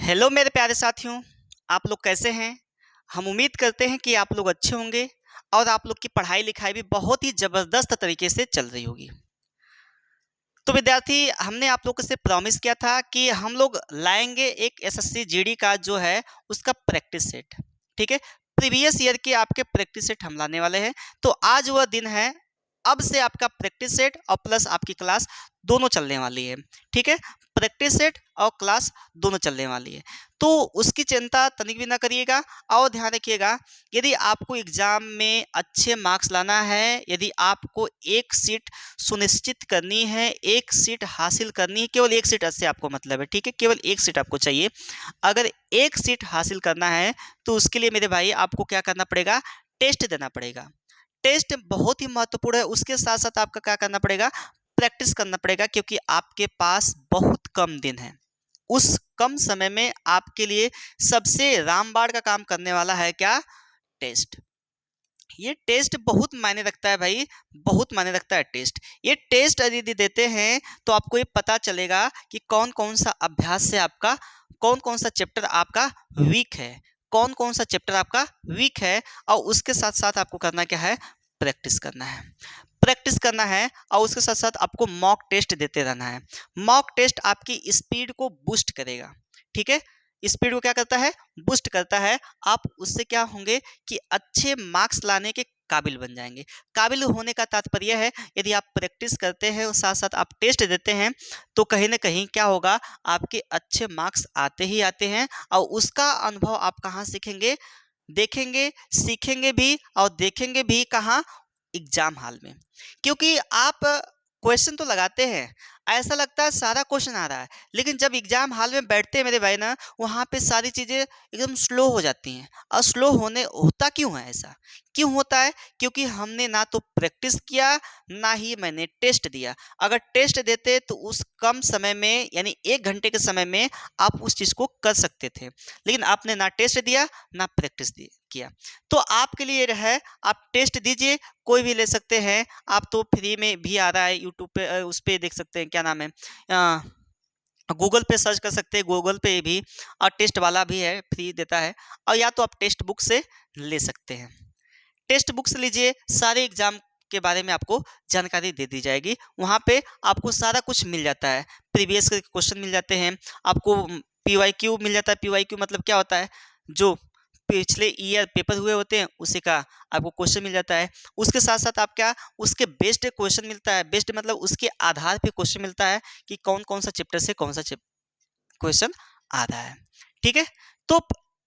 Hello मेरे प्यारे साथियों, आप लोग कैसे हैं? हम उम्मीद करते हैं कि आप लोग अच्छे होंगे और आप लोग की पढ़ाई-लिखाई भी बहुत ही ज़बरदस्त तरीके से चल रही होगी। तो विद्यार्थी हमने आप लोगों से प्रॉमिस किया था कि हम लोग लाएँगे एक एसएससी जीडी का जो है उसका प्रैक्टिस सेट, ठीक है? प्रीवियस ईयर के आपके प्रैक्टिस सेट हम लाने वाले हैं। तो आज वह दिन है, अब से आपका प्रैक्टिस सेट और प्लस आपकी क्लास दोनों चलने वाली है, ठीक है? प्रैक्टिस सेट और क्लास दोनों चलने वाली है। तो उसकी चिंता तनिक भी ना करिएगा और ध्यान रखिएगा, यदि आपको एग्ज़ाम में अच्छे मार्क्स लाना है, यदि आपको एक सीट सुनिश्चित करनी है, एक सीट हासिल करनी है, केवल एक सीट से आपको मतलब है, ठीक है? केवल एक सीट आपको चाहिए। अगर एक सीट हासिल करना है, तो उसके लिए मेरे भाई आपको क्या करना पड़ेगा? टेस्ट देना पड़ेगा। टेस्ट बहुत ही महत्वपूर्ण है, उसके साथ-साथ आपका क्या करना पड़ेगा? प्रैक्टिस करना पड़ेगा क्योंकि आपके पास बहुत कम दिन हैं। उस कम समय में आपके लिए सबसे रामबाण का काम करने वाला है क्या? टेस्ट। ये टेस्ट बहुत मायने रखता है भाई, बहुत मायने रखता है टेस्ट। ये टेस्ट यदि देते हैं तो आपको ये पता चलेगा कि कौन-कौन सा अभ्यास से आपका कौन-कौन सा चैप्टर आपका वीक है, कौन-कौन सा चैप्टर आपका वीक है और उसके साथ-साथ आपको करना क्या है? प्रैक्टिस करना है। प्रैक्टिस करना है और उसके साथ-साथ आपको मॉक टेस्ट देते रहना है। मॉक टेस्ट आपकी स्पीड को बूस्ट करेगा, ठीक है? स्पीड को क्या करता है? बूस्ट करता है। आप उससे क्या होंगे कि अच्छे मार्क्स लाने के काबिल बन जाएँगे। काबिल होने का तात्पर्य है यदि आप प्रैक्टिस करते हैं और साथ-साथ आप टेस्ट देते हैं, तो कहीं न कहीं क्या होगा आपके अच्छे मार्क्स आते ही आते हैं और उसका अनुभव आप कहाँ सीखेंगे? देखेंगे, सीखेंगे भी और देखेंगे भी कहाँ? एग्ज़ाम हॉल में। क्योंकि आप क्वेश्चन तो लगाते हैं, ऐसा लगता है सारा क्वेश्चन आ रहा है, लेकिन जब एग्ज़ाम हॉल में बैठते हैं मेरे भाई ना, वहाँ पे सारी चीज़ें एकदम स्लो हो जाती हैं और स्लो होने होता क्यों है ऐसा? क्यों होता है? क्योंकि हमने ना तो प्रैक्टिस किया, ना ही मैंने टेस्ट दिया। अगर टेस्ट देते तो उस कम समय में यानी 1 घंटे के समय में आप उस चीज़ को कर सकते थे। लेकिन आपने ना टेस्ट दिया, ना प्रैक्टिस दी किया। तो आपके लिए है आप टेस्ट दीजिए, कोई भी ले सकते हैं। आप तो फ्री में भी आ रहा है यूट्यूब पे उस पे देख सकते हैं क्या नाम है गूगल पे सर्च कर सकते हैं, गूगल पे भी और टेस्ट वाला भी है, फ्री देता है और या तो आप टेक्स्ट बुक से ले सकते हैं। टेक्स्ट बुक से लीजिए, सारे एग्ज़ाम के बारे में आपको जानकारी दे दी जाएगी। वहाँ पे आपको सारा कुछ मिल जाता है। प्रीवियस के क्वेश्चन मिल जाते हैं, आपको पीवाईक्यू मिल जाता है। पीवाईक्यू मतलब क्या होता है? जो पिछले ईयर पेपर हुए होते हैं, उसी का आपको क्वेश्चन मिल जाता है। उसके साथ-साथ आप क्या उसके बेस्ड क्वेश्चन मिलता है, बेस्ड मतलब उसके आधार पे क्वेश्चन मिलता है कि कौन-कौन सा चैप्टर से कौन सा क्वेश्चन आ रहा है, ठीक है? तो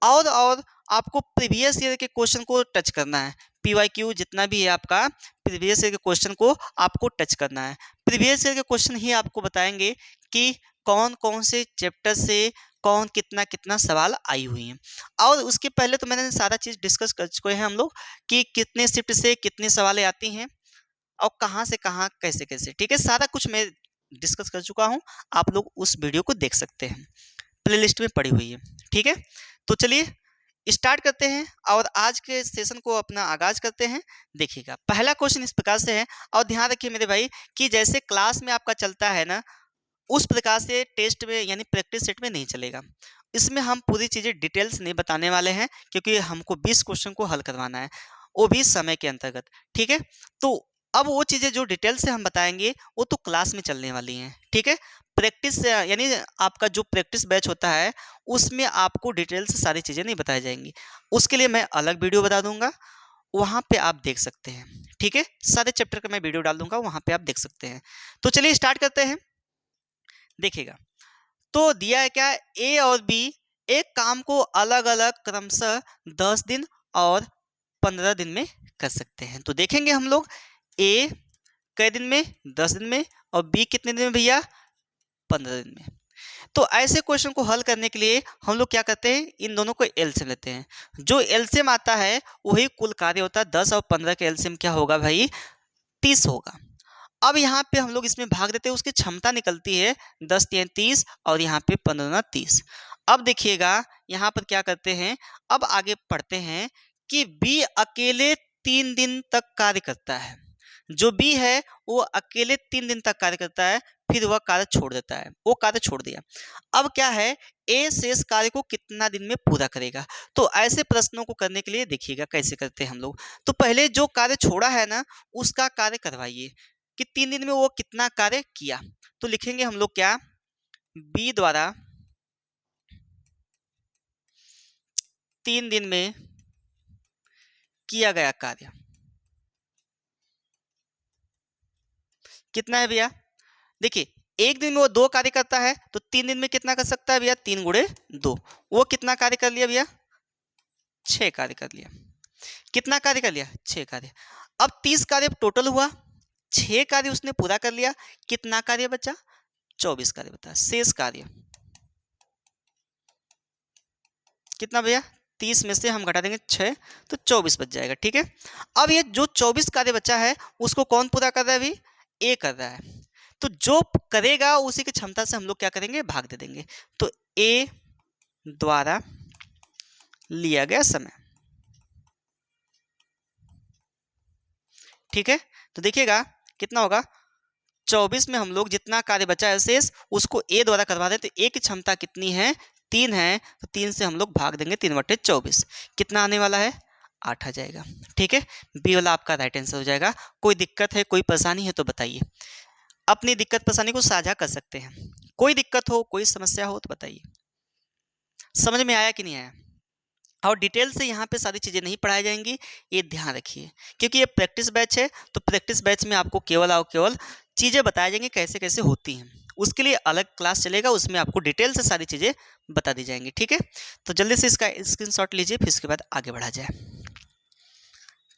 और आपको प्रीवियस ईयर के क्वेश्चन को टच करना है। पीवाईक्यू जितना भी है आपका, प्रीवियस ईयर के क्वेश्चन को आपको टच करना है। प्रीवियस ईयर के क्वेश्चन ही आपको बताएँगे कि कौन-कौन से चैप्टर से कौन कितना-कितना सवाल आई हुई हैं। और उसके पहले तो मैंने सारा चीज़ डिस्कस कर चुके हैं हम लोग कि कितने शिफ्ट से कितने सवालें आती हैं और कहाँ से कहाँ, कैसे-कैसे, ठीक है? सारा कुछ मैं डिस्कस कर चुका हूँ। आप लोग उस वीडियो को देख सकते हैं। प्लेलिस्ट में पड़ी हुई है, ठीक है? तो चलिए स्टार्ट करते हैं और आज के सेशन को अपना आगाज़ करते हैं। देखिएगा, पहला क्वेश्चन इस प्रकार से है और ध्यान रखिए मेरे भाई कि जैसे क्लास में आपका चलता है ना, उस प्रकार से टेस्ट में यानी प्रैक्टिस सेट में नहीं चलेगा। इसमें हम पूरी चीज़ें डिटेल्स नहीं बताने वाले हैं क्योंकि हमको 20 क्वेश्चन को हल करवाना है, वो भी समय के अंतर्गत, ठीक है? तो अब वो चीज़ें जो डिटेल से हम बताएँगे, वो तो क्लास में चलने वाली हैं, ठीक है? प्रैक्टिस यानी आपका जो प्रैक्टिस बैच होता है, उसमें आपको डिटेल से सारी चीज़ें नहीं बताई जाएँगी। उसके लिए मैं अलग वीडियो बता दूँगा, वहाँ पे आप देख सकते हैं, ठीक है? सारे चैप्टर का मैं वीडियो डाल दूँगा, वहाँ पे आप देख सकते हैं। तो चलिए स्टार्ट करते हैं। देखिएगा, तो दिया है क्या ए और बी एक काम को अलग-अलग क्रमशः 10 दिन और 15 दिन में कर सकते हैं। तो देखेंगे हम लोग ए कै दिन में 10 दिन में और बी कितने दिन में भैया 15 दिन में। तो ऐसे क्वेश्चन को हल करने के लिए हम लोग क्या करते हैं इन दोनों को एलसीएम लेते हैं। जो एलसीएम आता है वही कुल कार्य होता है। 10 और 15 का एलसीएम क्या होगा भाई 30 होगा। अब यहाँ पे हम लोग इसमें भाग देते हैं उसकी क्षमता निकलती है 10 तिया 30 और यहाँ पे 15 ना 30। अब देखिएगा यहाँ पर क्या करते हैं अब आगे पढ़ते हैं कि बी अकेले 3 दिन तक कार्य करता है। जो बी है वो अकेले 3 दिन तक कार्य करता है। फिर वह कार्य छोड़ देता है, वो कार्य छोड़ दिया। अब क्या है, ए शेष कार्य को कितना दिन में पूरा करेगा। तो ऐसे प्रश्नों को करने के लिए देखिएगा कैसे करते हैं हम लोग। तो पहले जो कार्य छोड़ा है ना, उसका कार्य करवाइए कि 3 दिन में वो कितना कार्य किया। तो लिखेंगे हम लोग क्या, बी द्वारा 3 दिन में किया गया कार्य कितना है भैया। देखिए, एक दिन में वो 2 कार्य करता है, तो 3 दिन में कितना कर सकता है भैया, 3 गुणे 2। वो कितना कार्य कर लिया भैया, 6 कार्य कर लिया। कितना कार्य कर लिया, 6 कार्य। अब 30 कार्य टोटल हुआ, 6 कार्य उसने पूरा कर लिया, कितना कार्य बचा, 24 कार्य बता। शेष कार्य कितना भैया, 30 में से हम घटा देंगे 6, तो 24 बच जाएगा। ठीक है, अब ये जो 24 कार्य बचा है उसको कौन पूरा कर रहा है अभी, ए कर रहा है। तो जो करेगा उसी की क्षमता से हम लोग क्या करेंगे, भाग दे देंगे। तो ए द्वारा लिया गया समय, ठीक है। तो देखिएगा कितना होगा, 24 में हम लोग जितना कार्य बचा है शेष उसको ए द्वारा करवा दें, तो ए की क्षमता कितनी है, 3 है, तो 3 से हम लोग भाग देंगे, 3/24 कितना आने वाला है, 8 आ जाएगा। ठीक है, बी वाला आपका राइट आंसर हो जाएगा। कोई दिक्कत है, कोई परेशानी है तो बताइए, अपनी दिक्कत परेशानी को साझा कर सकते हैं। कोई दिक्कत हो, कोई समस्या हो तो बताइए। समझ में आया कि नहीं आया। और डिटेल से यहाँ पे सारी चीज़ें नहीं पढ़ाई जाएंगी, ये ध्यान रखिए, क्योंकि ये प्रैक्टिस बैच है। तो प्रैक्टिस बैच में आपको केवल और केवल चीज़ें बताई जाएंगी कैसे कैसे होती हैं। उसके लिए अलग क्लास चलेगा, उसमें आपको डिटेल से सारी चीज़ें बता दी जाएंगी। ठीक है, तो जल्दी से इसका स्क्रीनशॉट लीजिए, फिर इसके बाद आगे बढ़ा जाए।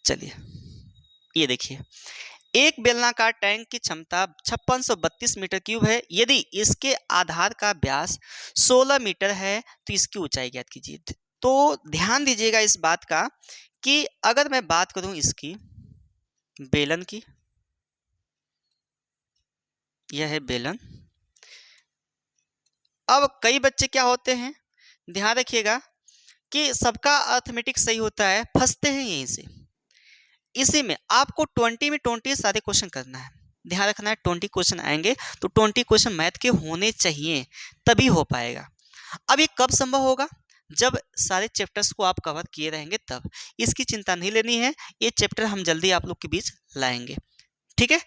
चलिए, ये देखिए, एक बेलनाकार टैंक की क्षमता 5632 मीटर क्यूब है। यदि इसके आधार का व्यास 16 मीटर है तो इसकी ऊंचाई ज्ञात कीजिए। तो ध्यान दीजिएगा इस बात का कि अगर मैं बात करूं इसकी बेलन की, यह है बेलन। अब कई बच्चे क्या होते हैं, ध्यान रखिएगा कि सबका अर्थमेटिक सही होता है, फंसते हैं यहीं से। इसी में आपको 20 में 20 सारे क्वेश्चन करना है, ध्यान रखना है। 20 क्वेश्चन आएंगे तो 20 क्वेश्चन मैथ के होने चाहिए, तभी हो पाएगा। अब ये कब संभव होगा, जब सारे चैप्टर्स को आप कवर किए रहेंगे तब। इसकी चिंता नहीं लेनी है, ये चैप्टर हम जल्दी आप लोग के बीच लाएंगे। ठीक है,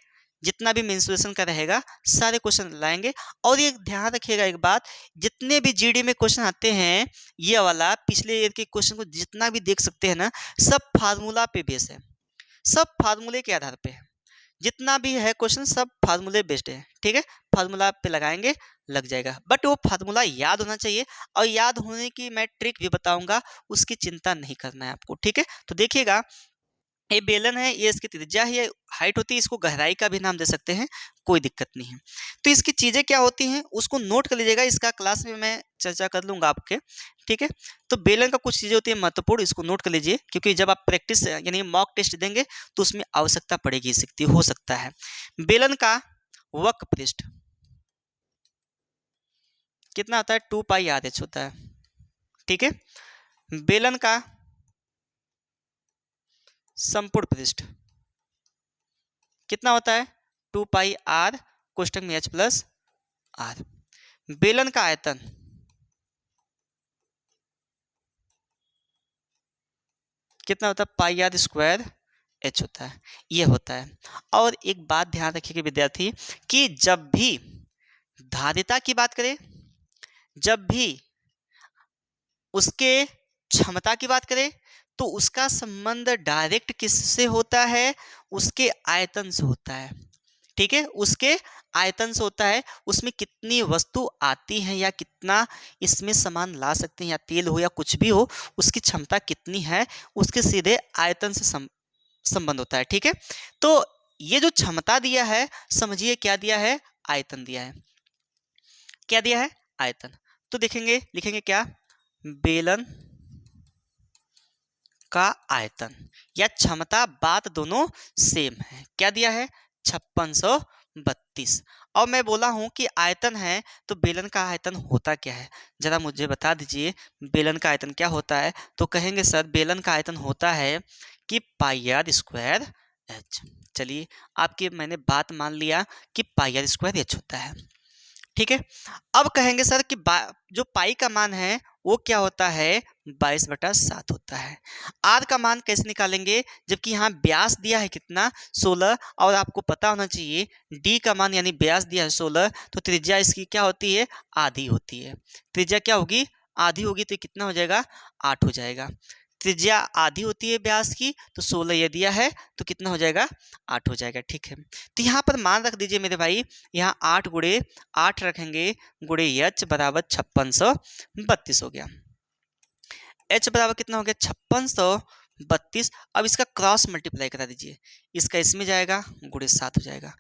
जितना भी मेंसुरेशन का रहेगा सारे क्वेश्चन लाएंगे। और ये ध्यान रखिएगा एक बात, जितने भी जीडी में क्वेश्चन आते हैं, ये वाला पिछले ईयर के क्वेश्चन को जितना भी देख सकते हैं ना, सब फार्मूला पे बेस है, सब फार्मूले के आधार पे है। जितना भी है क्वेश्चन सब फार्मूले बेस्ड है। ठीक है, फार्मूला पे लगाएंगे, लग जाएगा। बट वो फार्मूला याद होना चाहिए, और याद होने की मैं ट्रिक भी बताऊंगा, उसकी चिंता नहीं करना है आपको। ठीक है, तो देखिएगा, ये बेलन है, ये इसकी त्रिज्या है, ये हाइट होती है, इसको गहराई का भी नाम दे सकते हैं, कोई दिक्कत नहीं है। तो इसकी चीज़ें क्या होती हैं उसको नोट कर लीजिएगा, इसका क्लास में मैं चर्चा कर लूँगा आपके। ठीक है, तो बेलन का कुछ चीज़ें होती है महत्वपूर्ण, इसको नोट कर लीजिए, क्योंकि जब आप प्रैक्टिस यानी मॉक टेस्ट देंगे तो उसमें आवश्यकता पड़ेगी, सकती हो सकता है। बेलन का वक्र पृष्ठ कितना होता है, 2πr/h होता है। ठीक है, बेलन का संपूर्ण पृष्ठ कितना होता है, 2πr कोष्टक में h प्लस r। बेलन का आयतन कितना होता है, πr² h होता है, ये होता है। और एक बात ध्यान रखिएगा विद्यार्थी, कि जब भी धारिता की बात करें, जब भी उसके क्षमता की बात करें, तो उसका संबंध डायरेक्ट किससे होता है, उसके आयतन से होता है। ठीक है, उसके आयतन से होता है, उसमें कितनी वस्तु आती है या कितना इसमें सामान ला सकते हैं, या तेल हो या कुछ भी हो, उसकी क्षमता कितनी है, उसके सीधे आयतन से संबंध होता है। ठीक है, तो ये जो क्षमता दिया है, समझिए क्या दिया है, आयतन दिया है। क्या दिया है, आयतन। तो देखेंगे, लिखेंगे क्या, बेलन का आयतन या क्षमता, बात दोनों सेम है। क्या दिया है, 5632। और मैं बोला हूं कि आयतन है, तो बेलन का आयतन होता क्या है, जरा मुझे बता दीजिए, बेलन का आयतन क्या होता है। तो कहेंगे सर बेलन का आयतन होता है कि πr² एच। चलिए, आपकी मैंने बात मान लिया कि पाई आर स्क्वायर एच होता है, ठीक है। अब कहेंगे सर कि जो पाई का मान है वो क्या होता है, 22/7 होता है। आर का मान कैसे निकालेंगे, जबकि यहाँ व्यास दिया है कितना, 16, और आपको पता होना चाहिए डी का मान यानी व्यास दिया है 16, तो त्रिज्या इसकी क्या होती है, आधी होती है। त्रिज्या क्या होगी, आधी होगी, तो कितना हो जाएगा, 8 हो जाएगा। त्रिज्या आधी होती है व्यास की, तो 16 ये दिया है, तो कितना हो जाएगा, 8 हो जाएगा, ठीक है। तो यहाँ पर मान रख दीजिए मेरे भाई, यहाँ 8 गुणे 8 रखेंगे, गुणे एच बराबर 5632 हो गया। एच बराबर कितना हो गया, 5632। अब इसका क्रॉस मल्टीप्लाई करा दीजिए, इसका इसमें जाएगा, गुणे 7 हो जाएगा,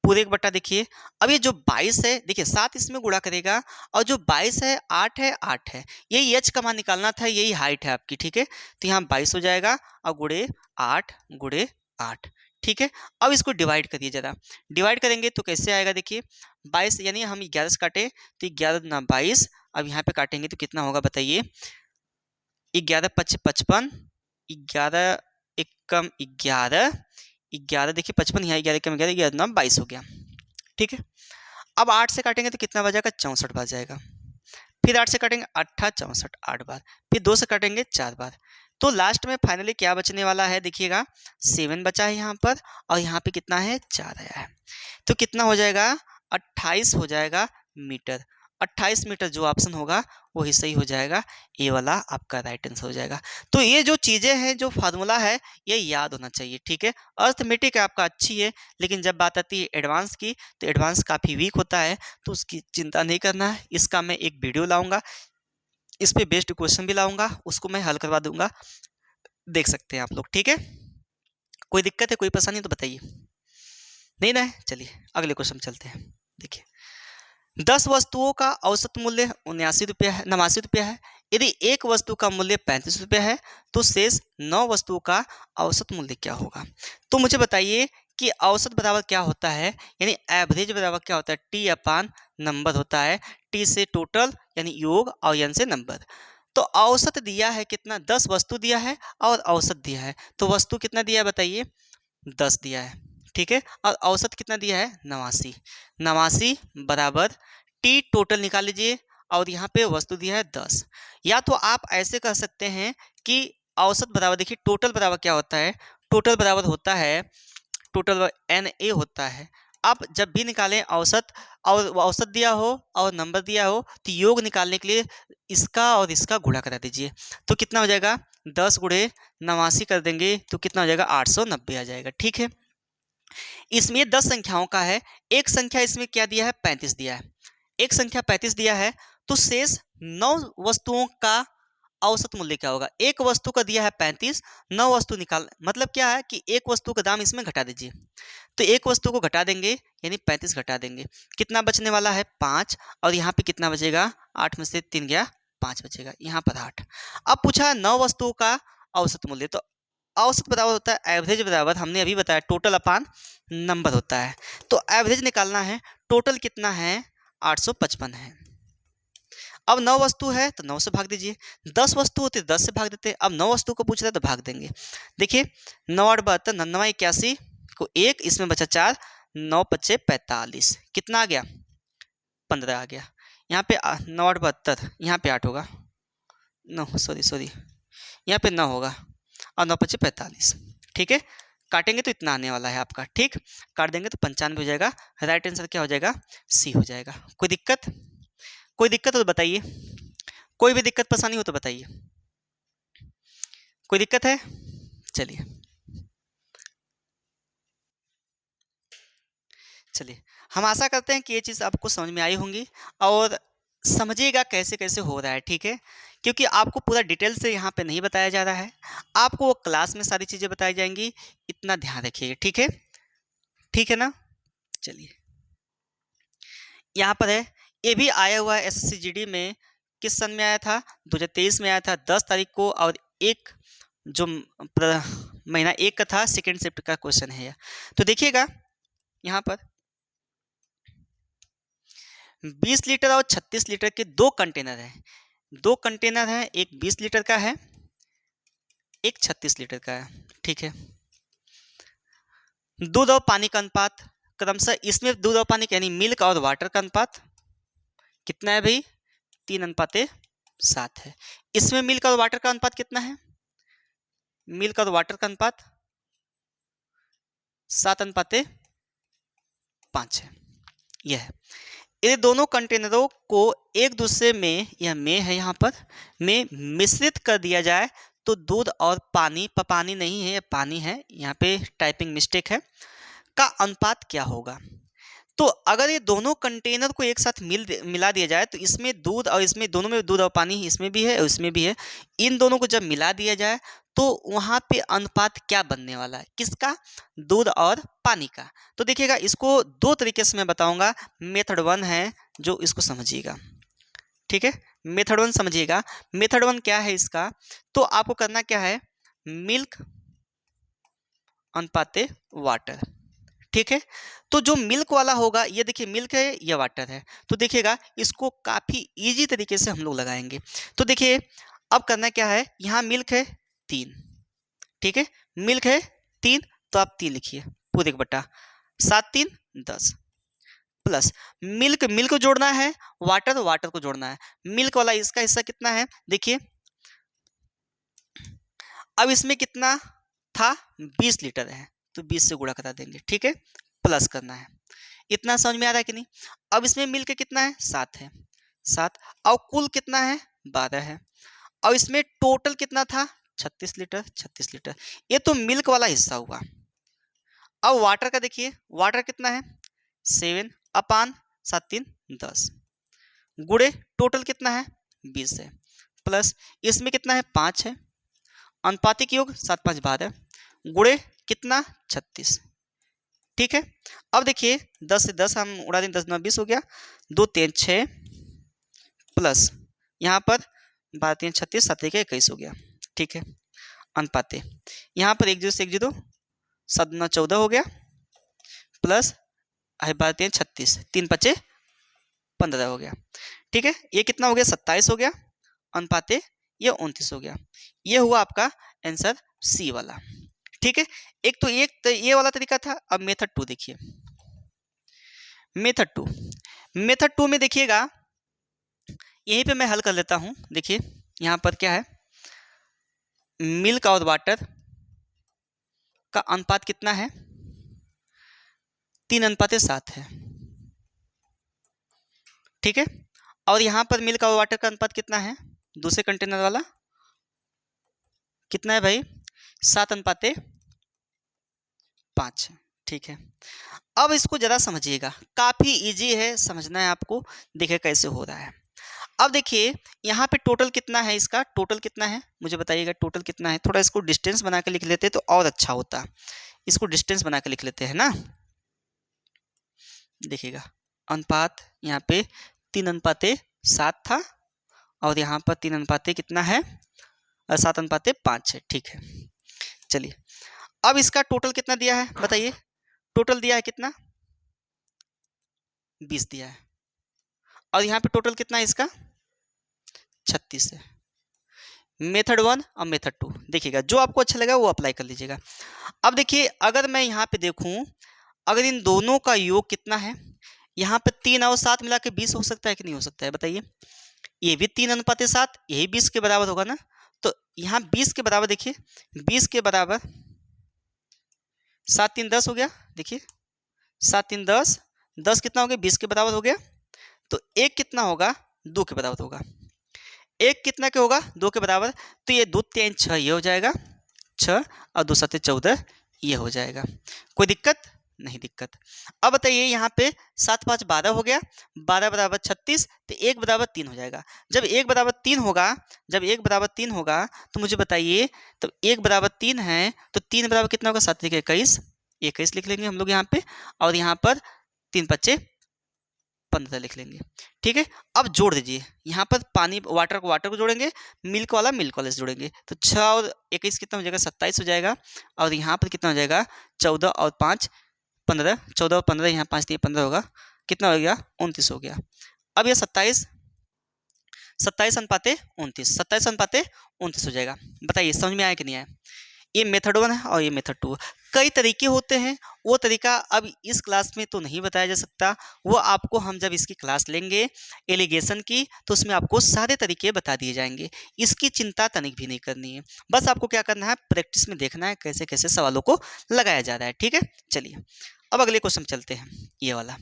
पूरे एक बट्टा। देखिए अब ये जो 22 है, देखिए 7 इसमें गुणा करेगा, और जो 22 है 8 है 8 है, यही एच का मान निकालना था, यही हाइट है आपकी, ठीक है। तो यहाँ 22 हो जाएगा, और गुणे 8 गुणे 8, ठीक है। अब इसको डिवाइड करिए जरा, डिवाइड करेंगे तो कैसे आएगा, देखिए 22 यानी हम 11 से काटे तो 11 ना 22, अब यहाँ पे काटेंगे तो कितना होगा बताइए, 11 5 55, 11 एक कम 11, 11 देखिए 55, यहाँ 11 कम 11, 11 ना 22 हो गया, ठीक है। अब 8 से काटेंगे तो कितना बचेगा, 64 बच जाएगा। फिर 8 से काटेंगे 8 64, 8 बार। फिर 2 से काटेंगे 4 बार। तो लास्ट में फाइनली क्या बचने वाला है, देखिएगा 7 बचा है यहाँ पर, और यहाँ पे कितना है, 4 आया है। तो कितना हो जाएगा, 28 हो जाएगा मीटर। 28 मीटर जो ऑप्शन होगा वही सही हो जाएगा, ए वाला आपका राइट आंसर हो जाएगा। तो ये जो चीज़ें हैं, जो फार्मूला है, ये याद होना चाहिए, ठीक है। अर्थमेटिक आपका अच्छी है, लेकिन जब बात आती है एडवांस की, तो एडवांस काफ़ी वीक होता है, तो उसकी चिंता नहीं करना है। इसका मैं एक वीडियो लाऊंगा, इस पे बेस्ड क्वेश्चन भी लाऊंगा, उसको मैं हल करवा दूंगा, देख सकते हैं आप लोग, ठीक है। कोई दिक्कत है, कोई परेशानी तो बताइए, नहीं ना है, चलिए अगले क्वेश्चन चलते हैं। देखिए 10 वस्तुओं का औसत मूल्य 79 रुपया है, 89 रुपया है। यदि एक वस्तु का मूल्य 35 रुपया है, तो शेष 9 वस्तुओं का औसत मूल्य क्या होगा। तो मुझे बताइए कि औसत बराबर क्या होता है, यानी एवरेज बराबर क्या होता है, टी अपान नंबर होता है। टी से टोटल यानी योग, और एन से नंबर। तो औसत दिया है कितना, 10 वस्तु दिया है और औसत दिया है, तो वस्तु कितना दिया है बताइए, 10 दिया है, ठीक है, और औसत कितना दिया है, 89। 89 बराबर टी टोटल निकाल लीजिए, और यहाँ पे वस्तु दिया है 10। या तो आप ऐसे कह सकते हैं कि औसत बराबर, देखिए टोटल बराबर क्या होता है, टोटल बराबर होता है, टोटल एन ए होता है। आप जब भी निकालें औसत, और औसत दिया हो और नंबर दिया हो, तो योग निकालने के लिए इसका और इसका गुणा करा दीजिए, तो कितना हो जाएगा, 10 गुणे 89 कर देंगे तो कितना हो जाएगा, 890 आ जाएगा, ठीक है। इसमें 10 संख्याओं का है, एक संख्या इसमें क्या दिया है, 35 दिया है, एक संख्या 35 दिया है, तो शेष 9 वस्तुओं का औसत मूल्य क्या होगा। एक वस्तु का दिया है 35, 9 वस्तु निकाल, मतलब क्या है कि एक वस्तु का दाम इसमें घटा दीजिए, तो एक वस्तु को घटा देंगे यानी 35 घटा देंगे, कितना बचने वाला है, 5, और यहाँ पे कितना बचेगा, 8 में से 3 गया, 5 बचेगा, यहाँ पर 8। अब पूछा 9 वस्तुओं का औसत मूल्य, तो औसत बराबर होता है एवरेज बराबर, हमने अभी बताया टोटल अपान नंबर होता है। तो एवरेज निकालना है, टोटल कितना है, 855 है। अब 9 वस्तु है तो 9 से भाग दीजिए, 10 वस्तु होती है 10 से भाग देते, अब 9 वस्तु को पूछ रहा है तो भाग देंगे। देखिए 9 8 72, 99 81 को 1, इसमें बचा 4, 9 5 45, कितना आ गया, 15 आ गया। यहाँ पे 9 8 72, यहाँ पे 8 होगा, नो सॉरी यहाँ पे 9 होगा, और 9 5 45, ठीक है। काटेंगे तो इतना आने वाला है आपका, ठीक, काट देंगे तो 95 हो जाएगा। राइट आंसर क्या हो जाएगा, सी हो जाएगा। कोई दिक्कत, कोई दिक्कत हो तो बताइए, कोई भी दिक्कत परेशानी हो तो बताइए, कोई दिक्कत है, चलिए चलिए हम आशा करते हैं कि ये चीज़ आपको समझ में आई होंगी, और समझिएगा कैसे कैसे हो रहा है, ठीक है। क्योंकि आपको पूरा डिटेल से यहाँ पे नहीं बताया जा रहा है, आपको वो क्लास में सारी चीज़ें बताई जाएंगी, इतना ध्यान रखिएगा, ठीक है ना। चलिए यहाँ पर है, ये भी आया हुआ है SSC GD में, किस सन में आया था, 2023 में आया था 10 तारीख को, और एक जो महीना 1 का था, सेकेंड शिफ्ट का क्वेश्चन है। तो देखिएगा यहाँ पर 20 लीटर और 36 लीटर के 2 कंटेनर हैं, 2 कंटेनर हैं, एक 20 लीटर का है, एक 36 लीटर का है, ठीक है। दूध और पानी का अनुपात क्रमशः, इसमें दूध और पानी यानी मिल्क और वाटर का अनुपात कितना है भाई, 3:7 है। इसमें मिल्क और वाटर का अनुपात कितना है, मिल्क और वाटर का अनुपात 7:5 है। यह है। ये दोनों कंटेनरों को एक दूसरे में, यह में है यहाँ पर, में मिश्रित कर दिया जाए तो दूध और पानी, पानी नहीं है, पानी है, यहाँ पे टाइपिंग मिस्टेक है, का अनुपात क्या होगा। तो अगर ये दोनों कंटेनर को एक साथ मिला दिया जाए तो इसमें दूध और इसमें, दोनों में दूध और पानी, इसमें भी है और इसमें भी है, इन दोनों को जब मिला दिया जाए तो वहाँ पे अनुपात क्या बनने वाला है, किसका, दूध और पानी का। तो देखिएगा, इसको दो तरीके से मैं बताऊंगा। मेथड 1 है जो इसको समझिएगा, ठीक है, मेथड 1 समझिएगा। मेथड 1 क्या है इसका, तो आपको करना क्या है, मिल्क अनुपाते वाटर, ठीक है। तो जो मिल्क वाला होगा, ये देखिए मिल्क है, ये वाटर है, तो देखिएगा इसको काफ़ी इजी तरीके से हम लोग लगाएंगे। तो देखिए अब करना क्या है, यहाँ मिल्क है 3, ठीक है, मिल्क है 3, तो आप 3 लिखिए, पूरे 1/7, 10 प्लस मिल्क, मिल्क को जोड़ना है, वाटर, वाटर को जोड़ना है। मिल्क वाला इसका हिस्सा कितना है, देखिए अब इसमें कितना था, 20 लीटर है, तो 20 से गुणा करा देंगे, ठीक है, प्लस करना है। इतना समझ में आ रहा है कि नहीं। अब इसमें मिलके कितना है, 7 है, 7, और कुल कितना है, 12 है, और इसमें टोटल कितना था, 36 लीटर, 36 लीटर। ये तो मिल्क वाला हिस्सा हुआ। अब वाटर का देखिए, वाटर कितना है, 7/7, 10 गुड़े टोटल कितना है, 20 है, प्लस इसमें कितना है, 5 है, अनुपातिक योग 7×5 12, गुड़े कितना, 36, ठीक है। अब देखिए 10 से 10 हम उड़ा दें, 10×9 20 हो गया, 2 3 6 प्लस यहाँ पर 12 3 36, 7 1 21 हो गया, ठीक है। अनुपाते यहाँ पर 1 0 से 1 0, 7 9 14 हो गया, प्लस 12 3 36, 3 5 15 हो गया, ठीक है। ये कितना हो गया, 27 हो गया, अनुपाते ये 29 हो गया। ये हुआ आपका आंसर सी वाला, ठीक है। एक तो ये वाला तरीका था। अब मेथड 2 देखिए, मेथड 2, मेथड 2 में देखिएगा, यहीं पे मैं हल कर लेता हूं। देखिए यहाँ पर क्या है, मिल्क और वाटर का अनुपात कितना है, 3:7 है, ठीक है। और यहाँ पर मिल्क और वाटर का अनुपात कितना है, दूसरे कंटेनर वाला कितना है भाई, 7:5, ठीक है। अब इसको जरा समझिएगा, काफी इजी है, समझना है आपको। देखिए कैसे हो रहा है। अब देखिए यहाँ पे टोटल कितना है, इसका टोटल कितना है मुझे बताइएगा, टोटल कितना है। थोड़ा इसको डिस्टेंस बना के लिख लेते तो और अच्छा होता, इसको डिस्टेंस बना के लिख लेते हैं ना। देखिएगा अनुपात यहाँ पे 3:7 था, और यहाँ पर 3 कितना है, 7:5 है, ठीक है। चलिए अब इसका टोटल कितना दिया है बताइए, टोटल दिया है कितना, 20 दिया है, और यहाँ पे टोटल कितना है इसका, 36 है। मेथड 1 और मेथड 2 देखिएगा, जो आपको अच्छा लगा वो अप्लाई कर लीजिएगा। अब देखिए अगर मैं यहाँ पे देखूँ, अगर इन दोनों का योग कितना है, यहाँ पे 3 और 7 मिला के 20 हो सकता है कि नहीं हो सकता है बताइए। ये भी 3:7, यही 20 के बराबर होगा ना। तो यहाँ 20 के बराबर देखिए, 20 के बराबर 7 3 10 हो गया। देखिए 7 3 10, 10 कितना हो गया, 20 के बराबर हो गया। तो एक कितना होगा, 2 के बराबर होगा। एक कितना के होगा, 2 के बराबर। तो ये 2 3 6 ये हो जाएगा, 6 और 2 7 14 ये हो जाएगा। कोई दिक्कत नहीं, दिक्कत। अब बताइए यहाँ पे 7 5 12 हो गया, 12 बराबर 36, तो 1 बराबर 3 हो जाएगा। जब 1 बराबर 3 होगा, जब 1 बराबर 3 होगा तो मुझे बताइए, तो 1 बराबर 3 है तो 3 बराबर कितना होगा, 7 3 21, 21 लिख लेंगे हम लोग यहाँ पे, और यहाँ पर 3 5 15 लिख लेंगे, ठीक है। अब जोड़ दीजिए, यहाँ पर पानी वाटर को जोड़ेंगे, मिल्क वाला से जोड़ेंगे, तो 6 और 21 कितना हो जाएगा, 27 हो जाएगा। और यहाँ पर कितना हो जाएगा, 14 और 5 15, 14 और 15, यहाँ 5 3 15 होगा, कितना हो गया, 29 हो गया। अब यह 27 27 अनुपाते 29, 27 अनुपाते 29 हो जाएगा। बताइए समझ में आया कि नहीं आया। ये मेथड 1 है और ये मेथड 2। कई तरीके होते हैं, वो तरीका अब इस क्लास में तो नहीं बताया जा सकता, वो आपको हम जब इसकी क्लास लेंगे एलिगेशन की तो उसमें आपको सारे तरीके बता दिए जाएंगे। इसकी चिंता तनिक भी नहीं करनी है, बस आपको क्या करना है, प्रैक्टिस में देखना है कैसे कैसे सवालों को लगाया जा रहा है। ठीक है, चलिए अब अगले क्वेश्चन चलते हैं। ये वाला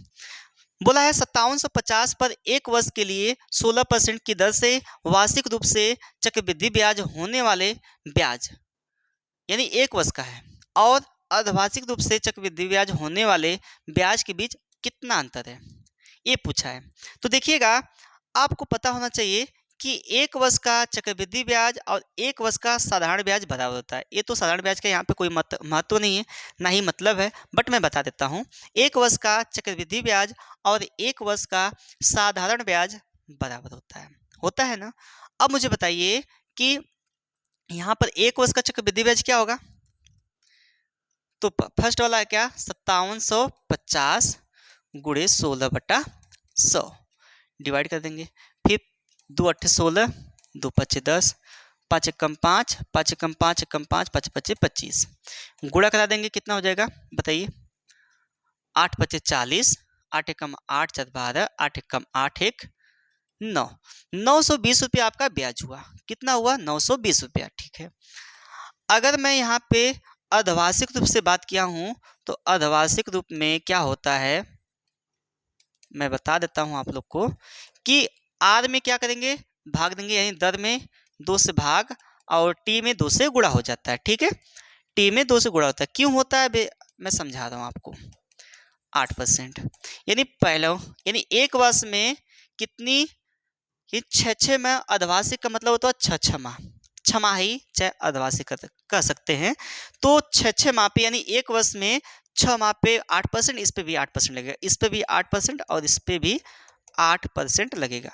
बोला है 5750 पर एक वर्ष के लिए 16% की दर से वार्षिक रूप से चक्रवृद्धि ब्याज होने वाले ब्याज, यानी एक वर्ष का है, और अर्धवार्षिक रूप से चक्रवृद्धि ब्याज होने वाले ब्याज के बीच कितना अंतर है, ये पूछा है। तो देखिएगा, आपको पता होना चाहिए कि एक वर्ष का चक्रवृद्धि ब्याज और एक वर्ष का साधारण ब्याज बराबर होता है। ये तो साधारण ब्याज का यहाँ पे कोई महत्व नहीं है, ना ही मतलब है, बट मैं बता देता हूँ। एक वर्ष का चक्रवृद्धि ब्याज और एक वर्ष का साधारण ब्याज बराबर होता है ना। अब मुझे बताइए कि यहाँ पर एक वर्ष का चक्रवृद्धि ब्याज क्या होगा, तो फर्स्ट वाला है क्या, 5750 गुणे 16/100 डिवाइड कर देंगे। फिर 2 अट्ठे 16, 2 पच्चे 10, 5 एकम 5, 5 एकम 5 एकम 5, 5 पच्चे 25, गुणा करा देंगे, कितना हो जाएगा बताइए, 8 पच्चे 40, 8 एकम 8 4 12, 8 एकम 8 1 9, 920 रुपया आपका ब्याज हुआ। कितना हुआ, 920 रुपया। ठीक है, अगर मैं यहाँ पे अर्धवार्षिक रूप से बात किया हूँ तो अर्धवार्षिक रूप में क्या होता है, मैं बता देता हूँ आप लोग को कि आर में क्या करेंगे, भाग देंगे, यानी दर में 2 से भाग और टी में 2 से गुणा हो जाता है। ठीक है, टी में 2 से गुणा होता है, क्यों होता है मैं समझा रहा हूँ आपको। 8%, यानी पहला, यानी एक वर्ष में कितनी, ये 6 में अर्धवार्षिक का मतलब होता है 6 माह, छमाही चाहे अर्धवार्षिक कह सकते हैं। तो 6 माह पे, यानी एक वर्ष में 6 माह पे 8%, इस पे भी 8% लगेगा, इस पे भी 8% और इस पे भी 8% लगेगा।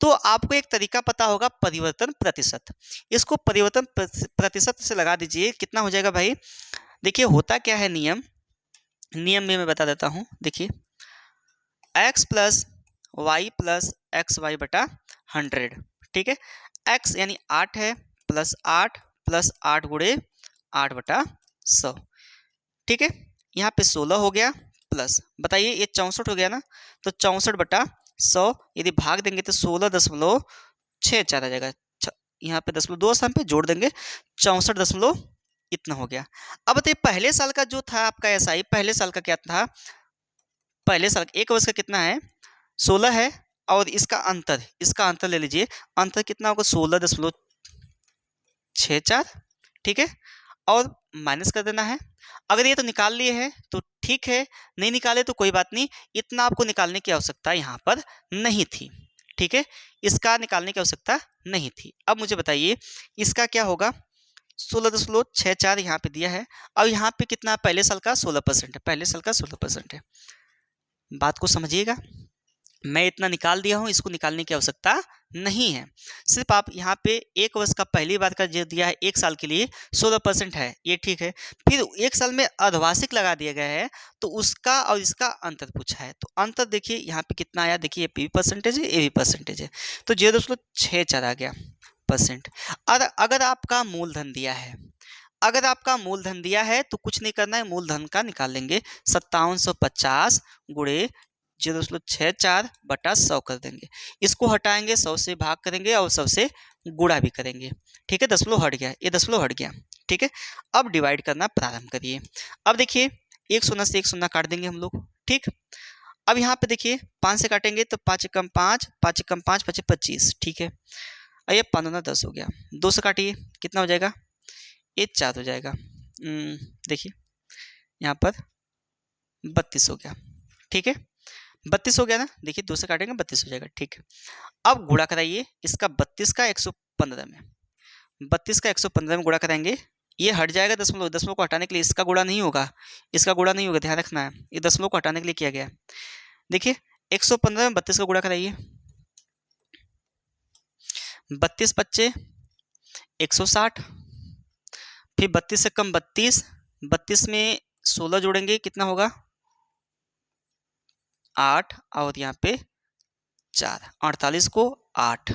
तो आपको एक तरीका पता होगा, परिवर्तन प्रतिशत। इसको परिवर्तन प्रतिशत से लगा दीजिए, कितना हो जाएगा भाई। देखिए होता क्या है, नियम में मैं बता देता हूँ। देखिए x plus Y plus X Y बटा 100। ठीक है, x यानी 8 है, प्लस 8 गुणे 8/100। ठीक है, यहाँ पे 16 हो गया, प्लस बताइए ये 64 हो गया ना, तो 64/100 यदि भाग देंगे तो 16.64 आ जाएगा। यहाँ पे 0.2 स्थान पे जोड़ देंगे, 64 इतना हो गया। अब बताइए पहले साल का जो था आपका एसआई, पहले साल का क्या था, पहले साल एक वर्ष का कितना है, 16 है, और इसका अंतर ले लीजिए, अंतर कितना होगा, 16.64। ठीक है, और माइनस कर देना है। अगर ये तो निकाल लिए हैं तो ठीक है, नहीं निकाले तो कोई बात नहीं, इतना आपको निकालने की आवश्यकता यहाँ पर नहीं थी। ठीक है, इसका निकालने की आवश्यकता नहीं थी। अब मुझे बताइए इसका क्या होगा, 16.64 यहाँ पे दिया है, और यहाँ पे कितना, पहले साल का 16% है, पहले साल का 16% है। बात को समझिएगा, मैं इतना निकाल दिया हूँ, इसको निकालने की आवश्यकता नहीं है। सिर्फ आप यहाँ पे एक वर्ष का पहली बार का जो दिया है, एक साल के लिए 16% है, ये ठीक है। फिर एक साल में अर्धवार्षिक लगा दिया गया है, तो उसका और इसका अंतर पूछा है। तो अंतर देखिए यहाँ पे कितना आया, देखिए ये भी परसेंटेज है, ये भी परसेंटेज है, तो 0.64 आ गया परसेंट। और अगर आपका मूलधन दिया है, तो कुछ नहीं करना है, मूलधन का निकाल लेंगे, 5750 गुणे 0.64/100 कर देंगे। इसको हटाएंगे, 100 से भाग करेंगे और 100 से गुणा भी करेंगे। ठीक है, दशमलव हट गया, ये दशमलव हट गया। ठीक है, अब डिवाइड करना प्रारंभ करिए। अब देखिए एक शून्य से एक शून्य काट देंगे हम लोग। ठीक, अब यहाँ पे देखिए 5 से काटेंगे तो 5 एकम 5, 5 एकम 5 5 25। ठीक है, ये 15 10 हो गया। 2 से काटिए, कितना हो जाएगा, ये 4 हो जाएगा। देखिए यहाँ पर 32 हो गया। ठीक है, 32 हो गया ना, देखिए 2 से काटेंगे 32 हो जाएगा। ठीक है, अब गुणा कराइए इसका 32 का 115 में, 32 का 115 में गुणा कराएंगे, ये हट जाएगा दशमलव, दशमलव को हटाने के लिए इसका गुणा नहीं होगा, ध्यान रखना है, ये दशमलव को हटाने के लिए किया गया है। देखिए 115 में 32 का गुणा कराइए, 32 बच्चे 160, फिर 32 से कम 32, 32 में 16 जोड़ेंगे, कितना होगा 8, और यहाँ पे 4, 48 को 8,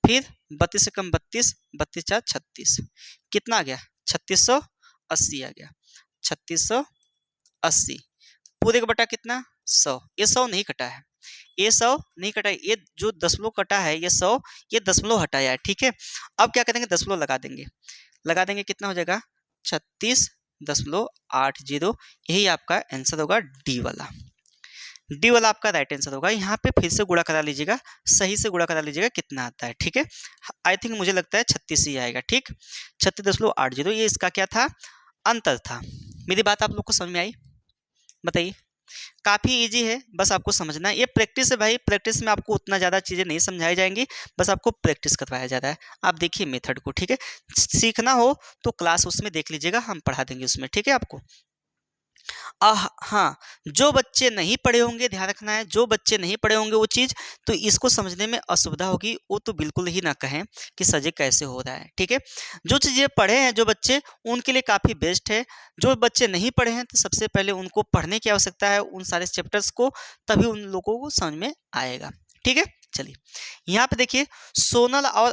फिर 32 से कम 32, 32 4 36, कितना आ गया 3680 आ गया, 3680 पूरे का बटा कितना 100, ये 100 नहीं कटा है, ये 100 नहीं कटा है, ये जो दशमलव कटा है ये 100, ये दशमलव हटाया है, ठीक है। अब क्या करेंगे दशमलव लगा देंगे कितना हो जाएगा 36.80, यही आपका आंसर होगा डी वाला। डी वाला आपका राइट आंसर होगा। यहाँ पे फिर से गुणा करा लीजिएगा, सही से गुणा करा लीजिएगा कितना आता है, ठीक है। आई थिंक मुझे लगता है 36 ही आएगा, ठीक। 36.80 ये इसका क्या था अंतर था। मेरी बात आप लोग को समझ में आई बताइए। काफ़ी इजी है, बस आपको समझना है, ये प्रैक्टिस है भाई, प्रैक्टिस में आपको उतना ज़्यादा चीज़ें नहीं समझाई जाएंगी, बस आपको प्रैक्टिस करवाया जा रहा है। आप देखिए मेथड को, ठीक है। सीखना हो तो क्लास उसमें देख लीजिएगा, हम पढ़ा देंगे उसमें, ठीक है आपको। हाँ, जो बच्चे नहीं पढ़े होंगे ध्यान रखना है, जो बच्चे नहीं पढ़े होंगे वो चीज़, तो इसको समझने में असुविधा होगी, वो तो बिल्कुल ही ना कहें कि सर जी कैसे हो रहा है, ठीक है। जो चीज़ें पढ़े हैं जो बच्चे, उनके लिए काफ़ी बेस्ट है। जो बच्चे नहीं पढ़े हैं तो सबसे पहले उनको पढ़ने की आवश्यकता है उन सारे चैप्टर्स को, तभी उन लोगों को समझ में आएगा, ठीक है। चलिए यहाँ पे देखिए, सोनल और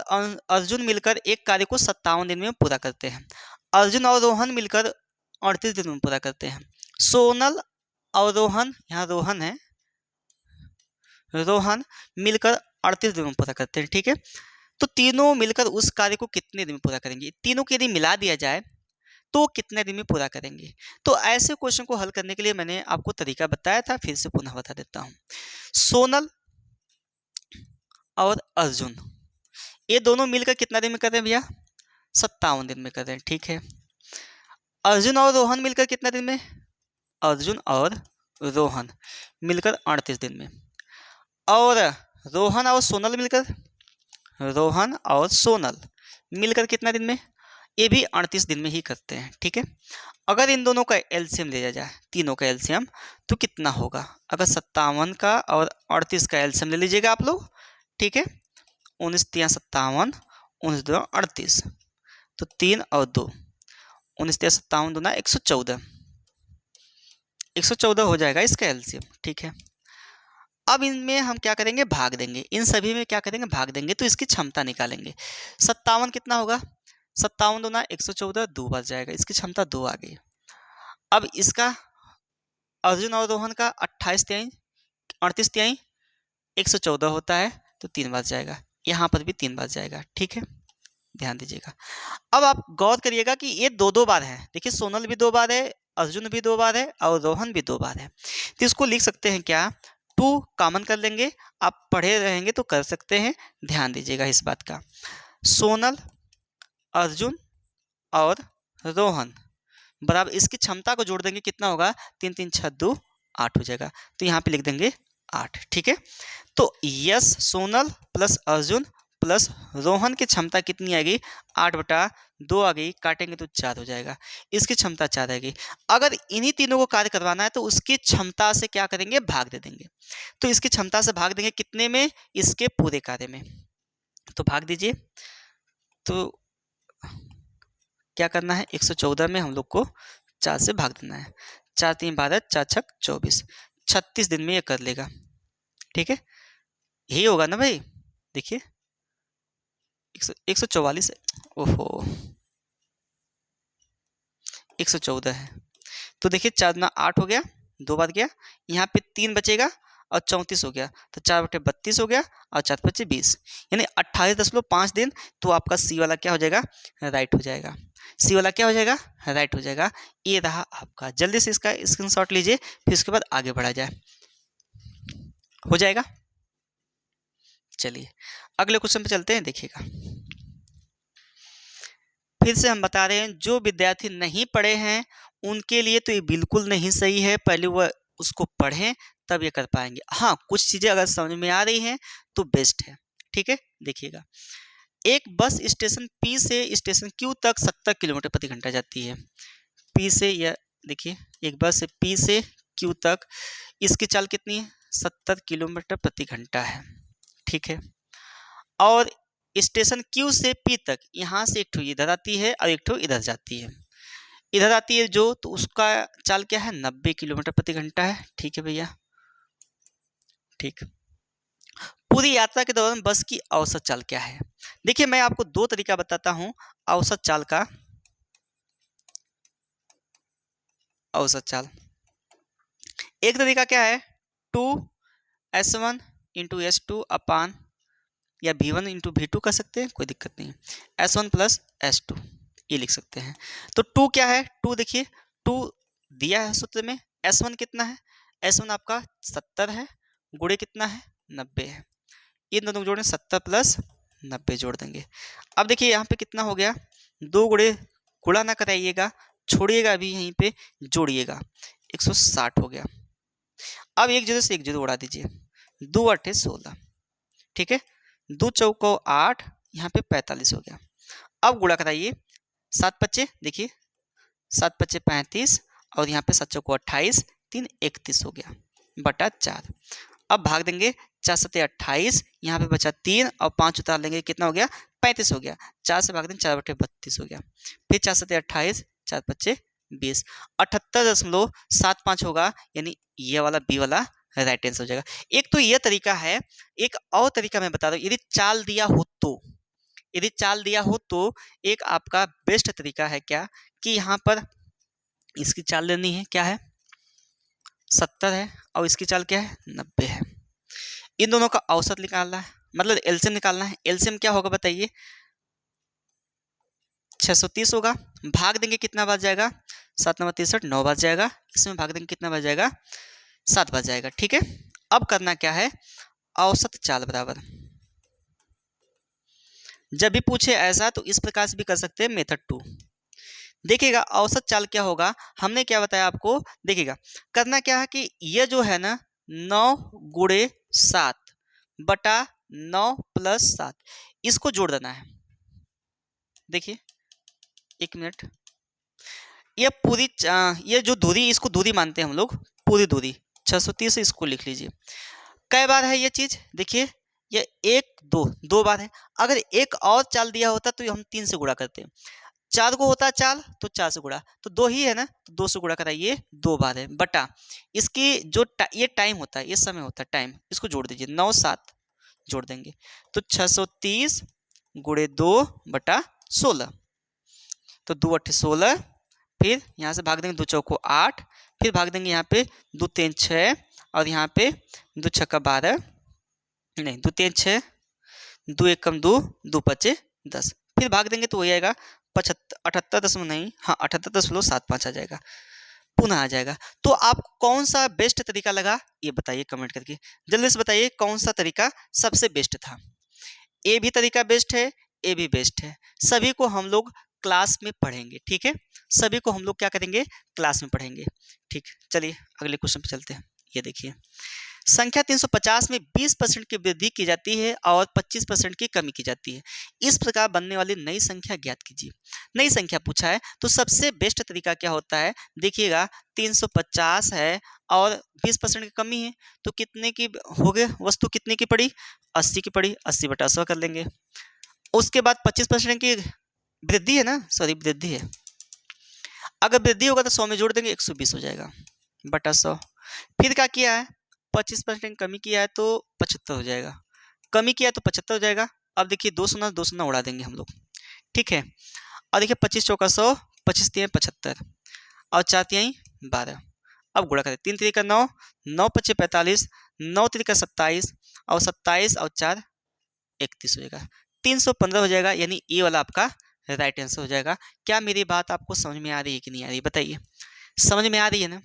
अर्जुन मिलकर एक कार्य को 57 दिन में पूरा करते हैं। अर्जुन और रोहन मिलकर 38 दिन में पूरा करते हैं। सोनल और रोहन, यहाँ रोहन है, रोहन मिलकर 38 दिन में पूरा करते हैं, ठीक है। तो तीनों मिलकर उस कार्य को कितने दिन में पूरा करेंगे, तीनों को यदि मिला दिया जाए तो कितने दिन में पूरा करेंगे। तो ऐसे क्वेश्चन को हल करने के लिए मैंने आपको तरीका बताया था, फिर से पुनः बता देता हूँ। सोनल और अर्जुन ये दोनों मिलकर कितना दिन में कर रहे हैं भैया 57 दिन में कर रहे हैं, ठीक है। अर्जुन और रोहन मिलकर कितना दिन में, अर्जुन और रोहन मिलकर 38 दिन में। और रोहन और सोनल मिलकर, रोहन और सोनल मिलकर कितना दिन में, ये भी 38 दिन में ही करते हैं, ठीक है। अगर इन दोनों का एलसीएम लिया जाए, तीनों का एलसीएम, तो कितना होगा। अगर 57 का और 38 का एलसीएम ले लीजिएगा आप लोग, ठीक है। 19 3 57, 19 2 38, तो 3 और 2, 19 3 57 2 114, 114 हो जाएगा इसका एलसीएम, ठीक है। अब इनमें हम क्या करेंगे भाग देंगे, इन सभी में क्या करेंगे भाग देंगे, तो इसकी क्षमता निकालेंगे। 57 कितना होगा, 57 दूना 114, 2 बच जाएगा, इसकी क्षमता 2 आ गई। अब इसका अर्जुन और रोहन का 28 तिहाई 38 तिहाई 114 होता है, तो 3 बच जाएगा, यहाँ पर भी 3 बच जाएगा, ठीक है। ध्यान दीजिएगा। अब आप गौर करिएगा कि ये दो दो बार है, देखिए सोनल भी 2 बार है, अर्जुन भी 2 बार है और रोहन भी 2 बार है। तो इसको लिख सकते हैं क्या, 2 कॉमन कर लेंगे, आप पढ़े रहेंगे तो कर सकते हैं, ध्यान दीजिएगा इस बात का। सोनल, अर्जुन और रोहन बराबर, इसकी क्षमता को जोड़ देंगे कितना होगा, 3 3 6 2 8 हो जाएगा, तो यहाँ पे लिख देंगे 8, ठीक है। तो yes Sonal plus Arjun plus Rohan की क्षमता कितनी आएगी, 8/2 आ गई, काटेंगे तो 4 हो जाएगा, इसकी क्षमता 4 आएगी। अगर इन्हीं तीनों को कार्य करवाना है तो उसकी क्षमता से क्या करेंगे भाग दे देंगे, तो इसकी क्षमता से भाग देंगे कितने में, इसके पूरे कार्य में, तो भाग दीजिए। तो क्या करना है, 114 में हम लोग को 4 से भाग देना है, 4 3 12 4 6 24, 36 दिन में ये कर लेगा, ठीक है। यही होगा ना भाई, देखिए 144, ओहो 114 है, तो देखिए 4 दूना 8 हो गया, 2 बार गया, यहाँ पे 3 बचेगा और 34 हो गया, तो 4/32 हो गया और 4 बचे 20, यानी 28.5 दिन। तो आपका सी वाला क्या हो जाएगा, राइट हो जाएगा, सी वाला क्या हो जाएगा, राइट हो जाएगा। ये रहा आपका, जल्दी से इसका स्क्रीनशॉट लीजिए, फिर उसके बाद आगे बढ़ा जाए, हो जाएगा। चलिए अगले क्वेश्चन पे चलते हैं, देखिएगा। फिर से हम बता रहे हैं, जो विद्यार्थी नहीं पढ़े हैं उनके लिए तो ये बिल्कुल नहीं सही है, पहले वह उसको पढ़ें तब ये कर पाएंगे। हाँ कुछ चीज़ें अगर समझ में आ रही हैं तो बेस्ट है, ठीक है। देखिएगा, एक बस स्टेशन P से स्टेशन Q तक 70 किलोमीटर प्रति घंटा जाती है। P से, या देखिए एक बस P से Q तक, इसकी चाल कितनी है, 70 किलोमीटर प्रति घंटा है, ठीक है। और स्टेशन Q से P तक, यहाँ से एक ठो इधर आती है और एक ठो इधर जाती है, इधर आती है जो, तो उसका चाल क्या है 90 किलोमीटर प्रति घंटा है, ठीक है भैया, ठीक। पूरी यात्रा के दौरान बस की औसत चाल क्या है? देखिए मैं आपको दो तरीका बताता हूं औसत चाल का। औसत चाल एक तरीका क्या है, 2s1 इंटू S2 अपान, या V1 इंटू V2 कर सकते हैं, कोई दिक्कत नहीं है, S1 प्लस S2 ये लिख सकते हैं। तो 2 क्या है, 2 देखिए 2 दिया है सूत्र में, S1 कितना है, S1 आपका 70 है, गुणे कितना है 90 है, इन दोनों को जोड़ें 70 प्लस 90 जोड़ देंगे। अब देखिए यहाँ पे कितना हो गया, 2 गुणे गुणा ना कराइएगा, छोड़िएगा अभी यहीं पे जोड़िएगा, 160 हो गया। अब एक जीरो से एक जीरो उड़ा दीजिए, 2 8 16, ठीक है, 2 चौको 8, यहाँ पे 45 हो गया। अब गुणा कराइए, 7 पच्चे देखिए 7 पच्चे 35 और यहाँ पे 7 चौको 28, 3 31 हो गया बटा 4। अब भाग देंगे, 4 सत्ते 28, यहाँ पे बचा 3 और 5 उतार लेंगे, कितना हो गया 35 हो गया, 4 से भाग देंगे 4 बटे 32 हो गया, फिर 4 सत्ते 28, 4 पच्चे 20, 78.75 होगा, यानी ये वाला बी वाला राइट आंसर हो जाएगा। एक तो ये तरीका है, एक और तरीका मैं बता रहा हूँ, यदि चाल दिया हो तो, यदि चाल दिया हो तो एक आपका बेस्ट तरीका है क्या, कि यहाँ पर इसकी चाल लेनी है, क्या है 70 है और इसकी चाल क्या है 90 है, इन दोनों का औसत निकालना है, मतलब एलसीएम निकालना है। एलसीएम क्या होगा बताइए, 630 होगा, भाग देंगे कितना बार जाएगा, 7 9 63 9 बार जाएगा, इसमें भाग देंगे कितना बार जाएगा 7 बार जाएगा, ठीक है। अब करना क्या है, औसत चाल बराबर, जब भी पूछे ऐसा तो इस प्रकार से भी कर सकते हैं, मेथड 2। देखिएगा औसत चाल क्या होगा, हमने क्या बताया आपको, देखिएगा करना क्या है कि ये जो है ना 9 गुणे 7 बटा 9 प्लस 7 इसको जोड़ देना है। देखिए 1 मिनट, ये पूरी ये जो दूरी, इसको दूरी मानते हैं हम लोग, पूरी दूरी 630, इसको लिख लीजिए। कई बार है ये चीज, देखिए ये 1 2 2 बार है, अगर एक और चाल दिया होता तो हम 3 से गुणा करते हैं, 4 को होता चाल तो 4 से गुणा, तो 2 ही है ना, तो 2 से गुणा कराइए, 2 बार है बटा इसकी जो ये टाइम होता है, ये समय होता है टाइम, इसको जोड़ दीजिए 9 7 जोड़ देंगे तो 630 गुणे 2 बटा 16, तो 2 8 16, फिर यहाँ से भाग देंगे 2 चौको 8, फिर भाग देंगे यहाँ पे 2 3 6 और यहाँ पे 2 छक्का 12, नहीं 2 3 6, 2 1 कम 2, 2 पचे 10, फिर भाग देंगे तो वही आएगा 78 नहीं, हाँ 78.75 आ जाएगा, पुनः आ जाएगा। तो आपको कौन सा बेस्ट तरीका लगा ये बताइए कमेंट करके, जल्दी से बताइए कौन सा तरीका सबसे बेस्ट था। ए भी तरीका बेस्ट है, ए भी बेस्ट है, सभी को हम लोग क्लास में पढ़ेंगे, ठीक है, सभी को हम लोग क्या करेंगे क्लास में पढ़ेंगे, ठीक। चलिए अगले क्वेश्चन पे चलते हैं। ये देखिए संख्या 350 में 20% की वृद्धि की जाती है और 25% की कमी की जाती है, इस प्रकार बनने वाली नई संख्या ज्ञात कीजिए। नई संख्या पूछा है तो सबसे बेस्ट तरीका क्या होता है, देखिएगा 350 है और 20% की कमी है, तो कितने की हो गए, वस्तु कितने की पड़ी 80 की पड़ी, 80 बटा 100 कर लेंगे। उसके बाद 25% की वृद्धि है ना, सॉरी वृद्धि है, अगर वृद्धि होगा तो 100 में जोड़ देंगे 120 हो जाएगा बटा 100। फिर क्या किया है 25% कमी किया है तो 75 हो जाएगा, कमी किया है तो 75 हो जाएगा। अब देखिए 2 सुना उड़ा देंगे हम लोग, ठीक है। और देखिए 25 चौका 100, 25 तिहाई 75 और 4 तिहाई 12, अब गुणा करें 3 3 9, 9 पच्चे 45, 9 3 27 और 27 और 4 31 हो जाएगा, 315 हो जाएगा, यानी ये वाला आपका राइट आंसर हो जाएगा। क्या मेरी बात आपको समझ में आ रही है कि नहीं आ रही बताइए, समझ में आ रही है ना,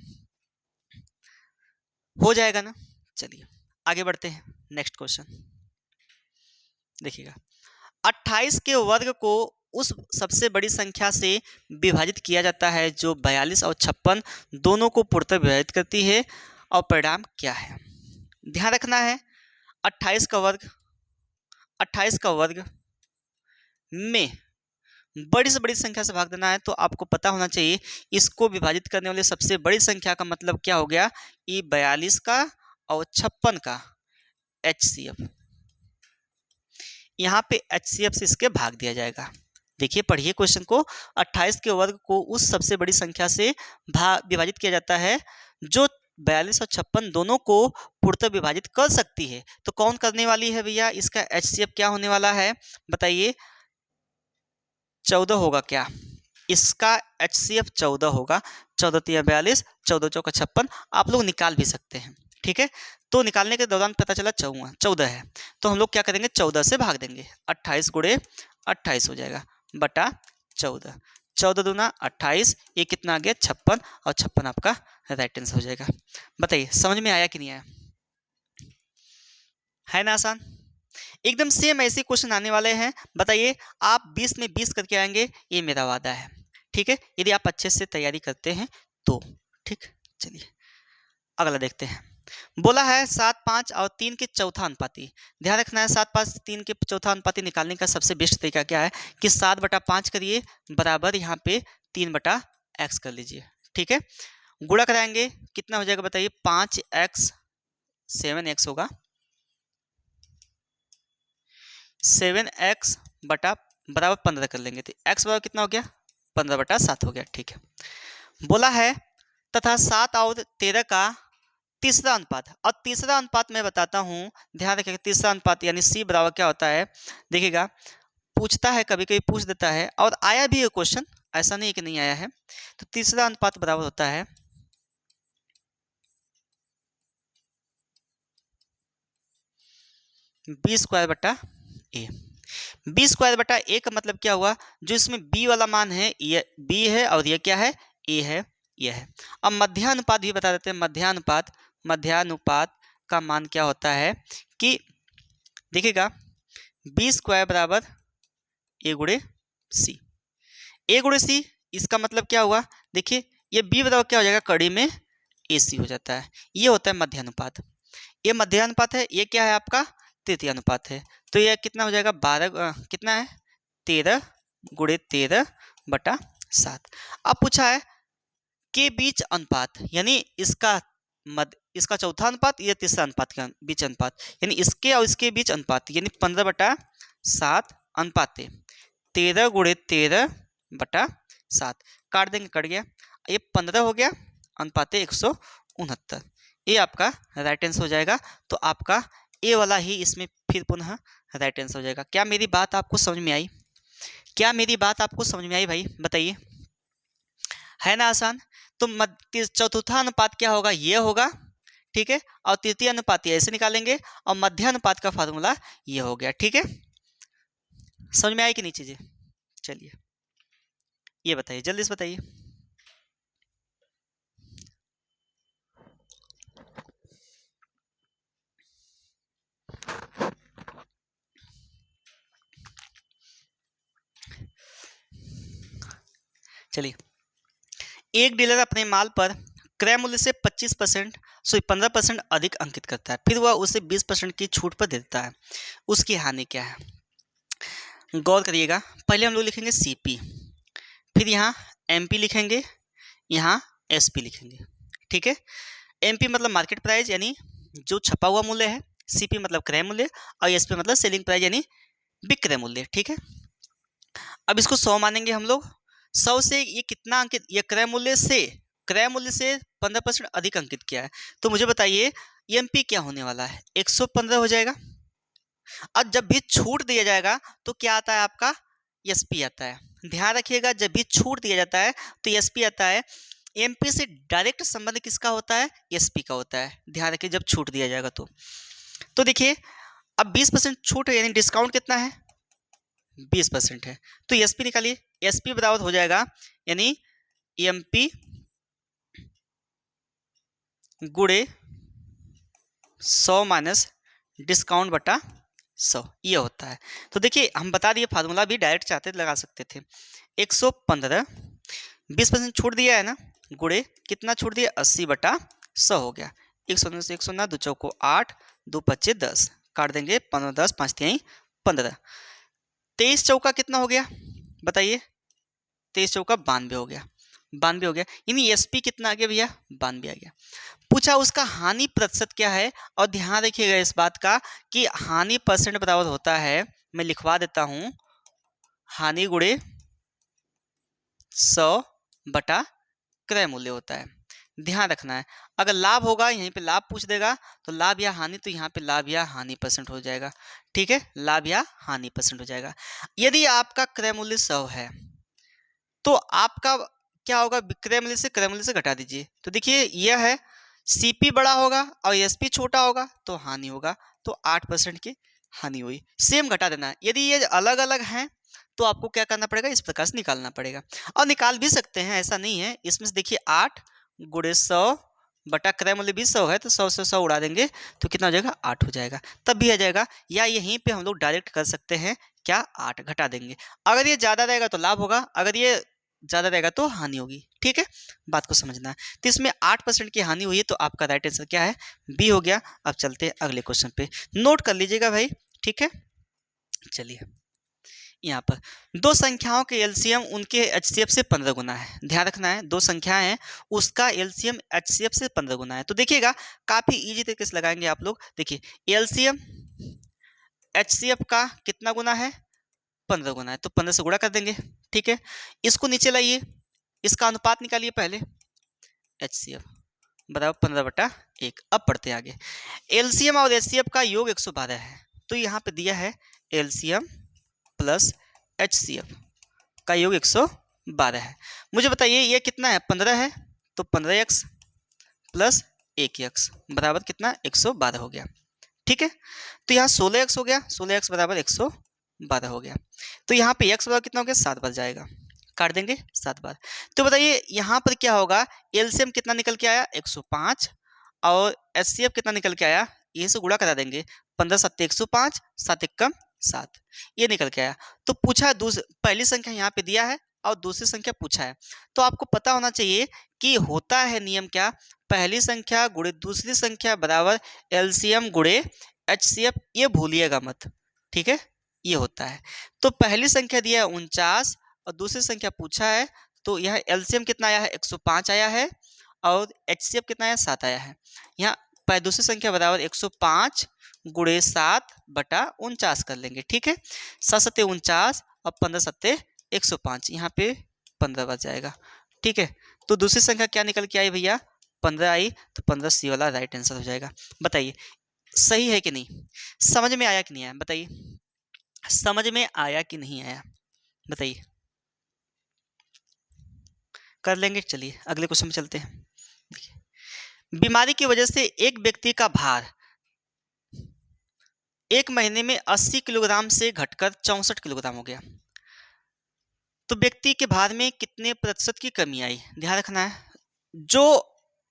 हो जाएगा ना। चलिए आगे बढ़ते हैं, नेक्स्ट क्वेश्चन देखिएगा 28 के वर्ग को उस सबसे बड़ी संख्या से विभाजित किया जाता है जो 42 और 56 दोनों को पूर्णतः विभाजित करती है, और परिणाम क्या है। ध्यान रखना है 28 का वर्ग, 28 का वर्ग में बड़ी से बड़ी संख्या से भाग देना है, तो आपको पता होना चाहिए इसको विभाजित करने वाली सबसे बड़ी संख्या का मतलब क्या हो गया, ये 42 का और 56 का HCF, यहाँ पे HCF से इसके भाग दिया जाएगा। देखिए पढ़िए क्वेश्चन को, 28 के वर्ग को उस सबसे बड़ी संख्या से विभाजित किया जाता है जो 42 और 56 दोनों को पूर्णतः विभाजित कर सकती है। तो कौन करने वाली है भैया? इसका HCF क्या होने वाला है बताइए? 14 होगा क्या? इसका HCF 14 होगा। 14 तिया 42, 14 चौका 56, आप लोग निकाल भी सकते हैं, ठीक है। तो निकालने के दौरान पता चला 14 है, तो हम लोग क्या करेंगे? 14 से भाग देंगे। 28 गुणे 28 हो जाएगा बटा 14। 14 दूना 28, ये कितना आ गया? 56, और 56 आपका राइट आंसर हो जाएगा। बताइए समझ में आया कि नहीं आया? है ना आसान? एकदम सेम ऐसे क्वेश्चन आने वाले हैं। बताइए आप 20 में 20 करके आएंगे, ये मेरा वादा है, ठीक है, यदि आप अच्छे से तैयारी करते हैं तो। ठीक, चलिए अगला देखते हैं। बोला है 7, 5 और 3 के चौथा अनुपाती। ध्यान रखना है 7, 5, 3 के चौथा अनुपाती निकालने का सबसे बेस्ट तरीका क्या है कि 7/5 करिए बराबर यहाँ पे 3/x कर लीजिए, ठीक है। गुणा कराएंगे कितना हो जाएगा बताइए? 5x 7x होगा, 7x बटा बराबर 15 कर लेंगे तो x बराबर कितना हो गया? 15/7 हो गया, ठीक है। बोला है तथा 7 और 13 का तीसरा अनुपात, और तीसरा अनुपात मैं बताता हूं, ध्यान रखिएगा। तीसरा अनुपात यानी C बराबर क्या होता है? देखिएगा पूछता है, कभी कभी पूछ देता है, और आया भी है क्वेश्चन, ऐसा नहीं कि नहीं आया है। तो तीसरा अनुपात बराबर होता है B² बटा A। B² बटा A का मतलब क्या हुआ? जो इसमें B वाला मान है ये B है, और ये क्या है? A है, ये है। अब मध्यानुपात भी बता देते हैं। मध्यानुपात का मान क्या होता है कि देखिएगा B² बराबर A गुणे C। A गुणे C, इसका मतलब क्या हुआ? देखिए ये B बराबर क्या हो जाएगा? कड़ी में AC हो जाता है। ये होता है मध्यानुपात। ये मध्यानुपात है, ये क्या है आपका? तृतीय अनुपात है। तो यह कितना हो जाएगा? 12 कितना है? 13 गुणे 13/7। अब पूछा है के बीच अनुपात, यानी इसका चौथा अनुपात, या तीसरा अनुपात का बीच अनुपात, यानी इसके और इसके बीच अनुपात, यानी 15/7 अनुपात है। 13 गुणे 13/7 काट देंगे, कट गया। ये 15 हो गया, अनुपात 169। ये आपका राइट आंसर हो जाएगा। तो आपका ए वाला ही इसमें फिर पुनः राइट आंसर हो जाएगा। क्या मेरी बात आपको समझ में आई? क्या मेरी बात आपको समझ में आई भाई? बताइए, है ना आसान? तो चतुर्था अनुपात क्या होगा? ये होगा, ठीक है, और तृतीय अनुपात ऐसे निकालेंगे, और मध्यानुपात का फार्मूला ये हो गया, ठीक है। समझ में आई कि नहीं चीजें? चलिए ये बताइए, जल्दी से बताइए। चलिए, एक डीलर अपने माल पर क्रय मूल्य से 15% अधिक अंकित करता है, फिर वह उसे 20% की छूट पर देता है, उसकी हानि क्या है? गौर करिएगा, पहले हम लोग लिखेंगे CP, फिर यहाँ MP लिखेंगे, यहाँ SP लिखेंगे, ठीक है। MP मतलब मार्केट प्राइस यानी जो छपा हुआ मूल्य है, CP मतलब क्रय मूल्य, और SP मतलब सेलिंग प्राइस यानी विक्रय मूल्य, ठीक है। अब इसको 100 मानेंगे हम लोग। 100 से ये कितना अंकित? ये क्रय मूल्य से 15% अधिक अंकित किया है। तो मुझे बताइए MP क्या होने वाला है? 115 हो जाएगा। अब जब भी छूट दिया जाएगा तो क्या आता है आपका? SP आता है। ध्यान रखिएगा, जब भी छूट दिया जाता है तो SP आता है। MP से डायरेक्ट संबंध किसका होता है? SP का होता है। ध्यान रखिए जब छूट दिया जाएगा तो देखिए अब 20% छूट है, यानी डिस्काउंट कितना है? 20% है। तो SP निकालिए, SP बराबर हो जाएगा यानी MP गुणे 100 माइनस डिस्काउंट बटा 100, ये होता है। तो देखिए हम बता दिए, फार्मूला भी डायरेक्ट चाहते लगा सकते थे। 115 20% छूट दिया है ना, गुणे कितना छूट दिया? 80/100 हो गया। 119 से 119 दो चौको 8, 2 पच्चे 10, काट देंगे 15 10 5 3 15। 23 चौका कितना हो गया बताइए? 23 चौका 92 हो गया। 92 हो गया, यानी SP कितना आ गया भैया? 92 आ गया। पूछा उसका हानि प्रतिशत क्या है, और ध्यान रखिएगा इस बात का कि हानि परसेंट बराबर होता है, मैं लिखवा देता हूं, हानि गुणे 100 बटा क्रय मूल्य होता है। ध्यान रखना है। अगर लाभ होगा यहीं पे लाभ पूछ देगा तो लाभ या हानि, तो यहाँ पे लाभ या हानि % हो जाएगा। ठीक है, लाभ या हानि % हो जाएगा। यदि आपका क्रय मूल्य 100 है तो आपका क्या होगा, विक्रय मूल्य से क्रय मूल्य से घटा दीजिए। तो देखिए यह है सीपी बड़ा होगा और एसपी छोटा होगा तो हानि होगा, तो 8% की हानि हुई। सेम घटा देना है। यदि ये अलग अलग हैं तो आपको क्या करना पड़ेगा, इस प्रकार से निकालना पड़ेगा। और निकाल भी सकते हैं, ऐसा नहीं है। इसमें से देखिए 8 गुणे 100 बटा क्रय मूल्य भी 100 है तो 100 से 100 उड़ा देंगे तो कितना हो जाएगा, 8 हो जाएगा। तब भी आ जाएगा, या यहीं पे हम लोग डायरेक्ट कर सकते हैं क्या, 8 घटा देंगे। अगर ये ज्यादा रहेगा तो लाभ होगा, अगर ये ज्यादा रहेगा तो हानि होगी। ठीक है, बात को समझना है। तो इसमें 8% की हानि हुई है, तो आपका राइट आंसर क्या है, बी हो गया। अब चलते हैं अगले क्वेश्चन पे, नोट कर लीजिएगा भाई। ठीक है, चलिए यहाँ पर दो संख्याओं के एलसीएम उनके एचसीएफ से 15 गुना है। ध्यान रखना है, दो संख्याएं हैं उसका एलसीएम एचसीएफ से 15 गुना है। तो देखिएगा काफी इजी तरीके से लगाएंगे आप लोग। देखिए एलसीएम एचसीएफ का कितना गुना है, 15 गुना है, तो 15 से गुणा कर देंगे। ठीक है, इसको नीचे लाइए, इसका अनुपात निकालिए पहले, एचसीएफ बराबर 15/1। अब पढ़ते हैं आगे। एलसीएम और एचसीएफ का योग 112 है, तो यहाँ पे दिया है एलसीएम प्लस एचसीएफ का योग 112 है। मुझे बताइए ये कितना है, 15 है, तो 15x प्लस 1x बराबर कितना, 112 हो गया। ठीक है, तो यहाँ 16x हो गया, 16x बराबर 112 हो गया। तो यहाँ पे x बराबर कितना हो गया, 7 बार जाएगा, काट देंगे 7 बार। तो बताइए यहाँ पर क्या होगा, एलसीएम कितना निकल के आया, 105, और एचसीएफ कितना निकल के आया, ये से गुणा करा देंगे, 15 7 105, 7 1 7, ये निकल के आया। तो पूछा पहली संख्या यहाँ पे दिया है और दूसरी संख्या पूछा है, तो आपको पता होना चाहिए कि होता है नियम क्या, पहली संख्या गुणे दूसरी संख्या बराबर एलसीएम गुणे एचसीएफ, ये भूलिएगा मत। ठीक है, ये होता है। तो पहली संख्या दिया है 49 और दूसरी संख्या पूछा है, तो यह एलसीएम कितना आया है, 105 आया है, और एचसीएफ कितना आया, 7 आया है। यहाँ दूसरी संख्या बराबर 105 गुणे 7 बटा 49 कर लेंगे। ठीक है, 7 7 49 और 15 7 105, यहाँ पे 15 बच जाएगा। ठीक है, तो दूसरी संख्या क्या निकल के आई भैया, 15 आई, तो 15 सी वाला राइट आंसर हो जाएगा। बताइए सही है कि नहीं, समझ में आया कि नहीं आया, बताइए समझ में आया कि नहीं आया, बताइए। कर लेंगे, चलिए अगले क्वेश्चन में चलते हैं। बीमारी की वजह से एक व्यक्ति का भार 1 महीने में 80 किलोग्राम से घटकर 64 किलोग्राम हो गया, तो व्यक्ति के भार में कितने प्रतिशत की कमी आई। ध्यान रखना है, जो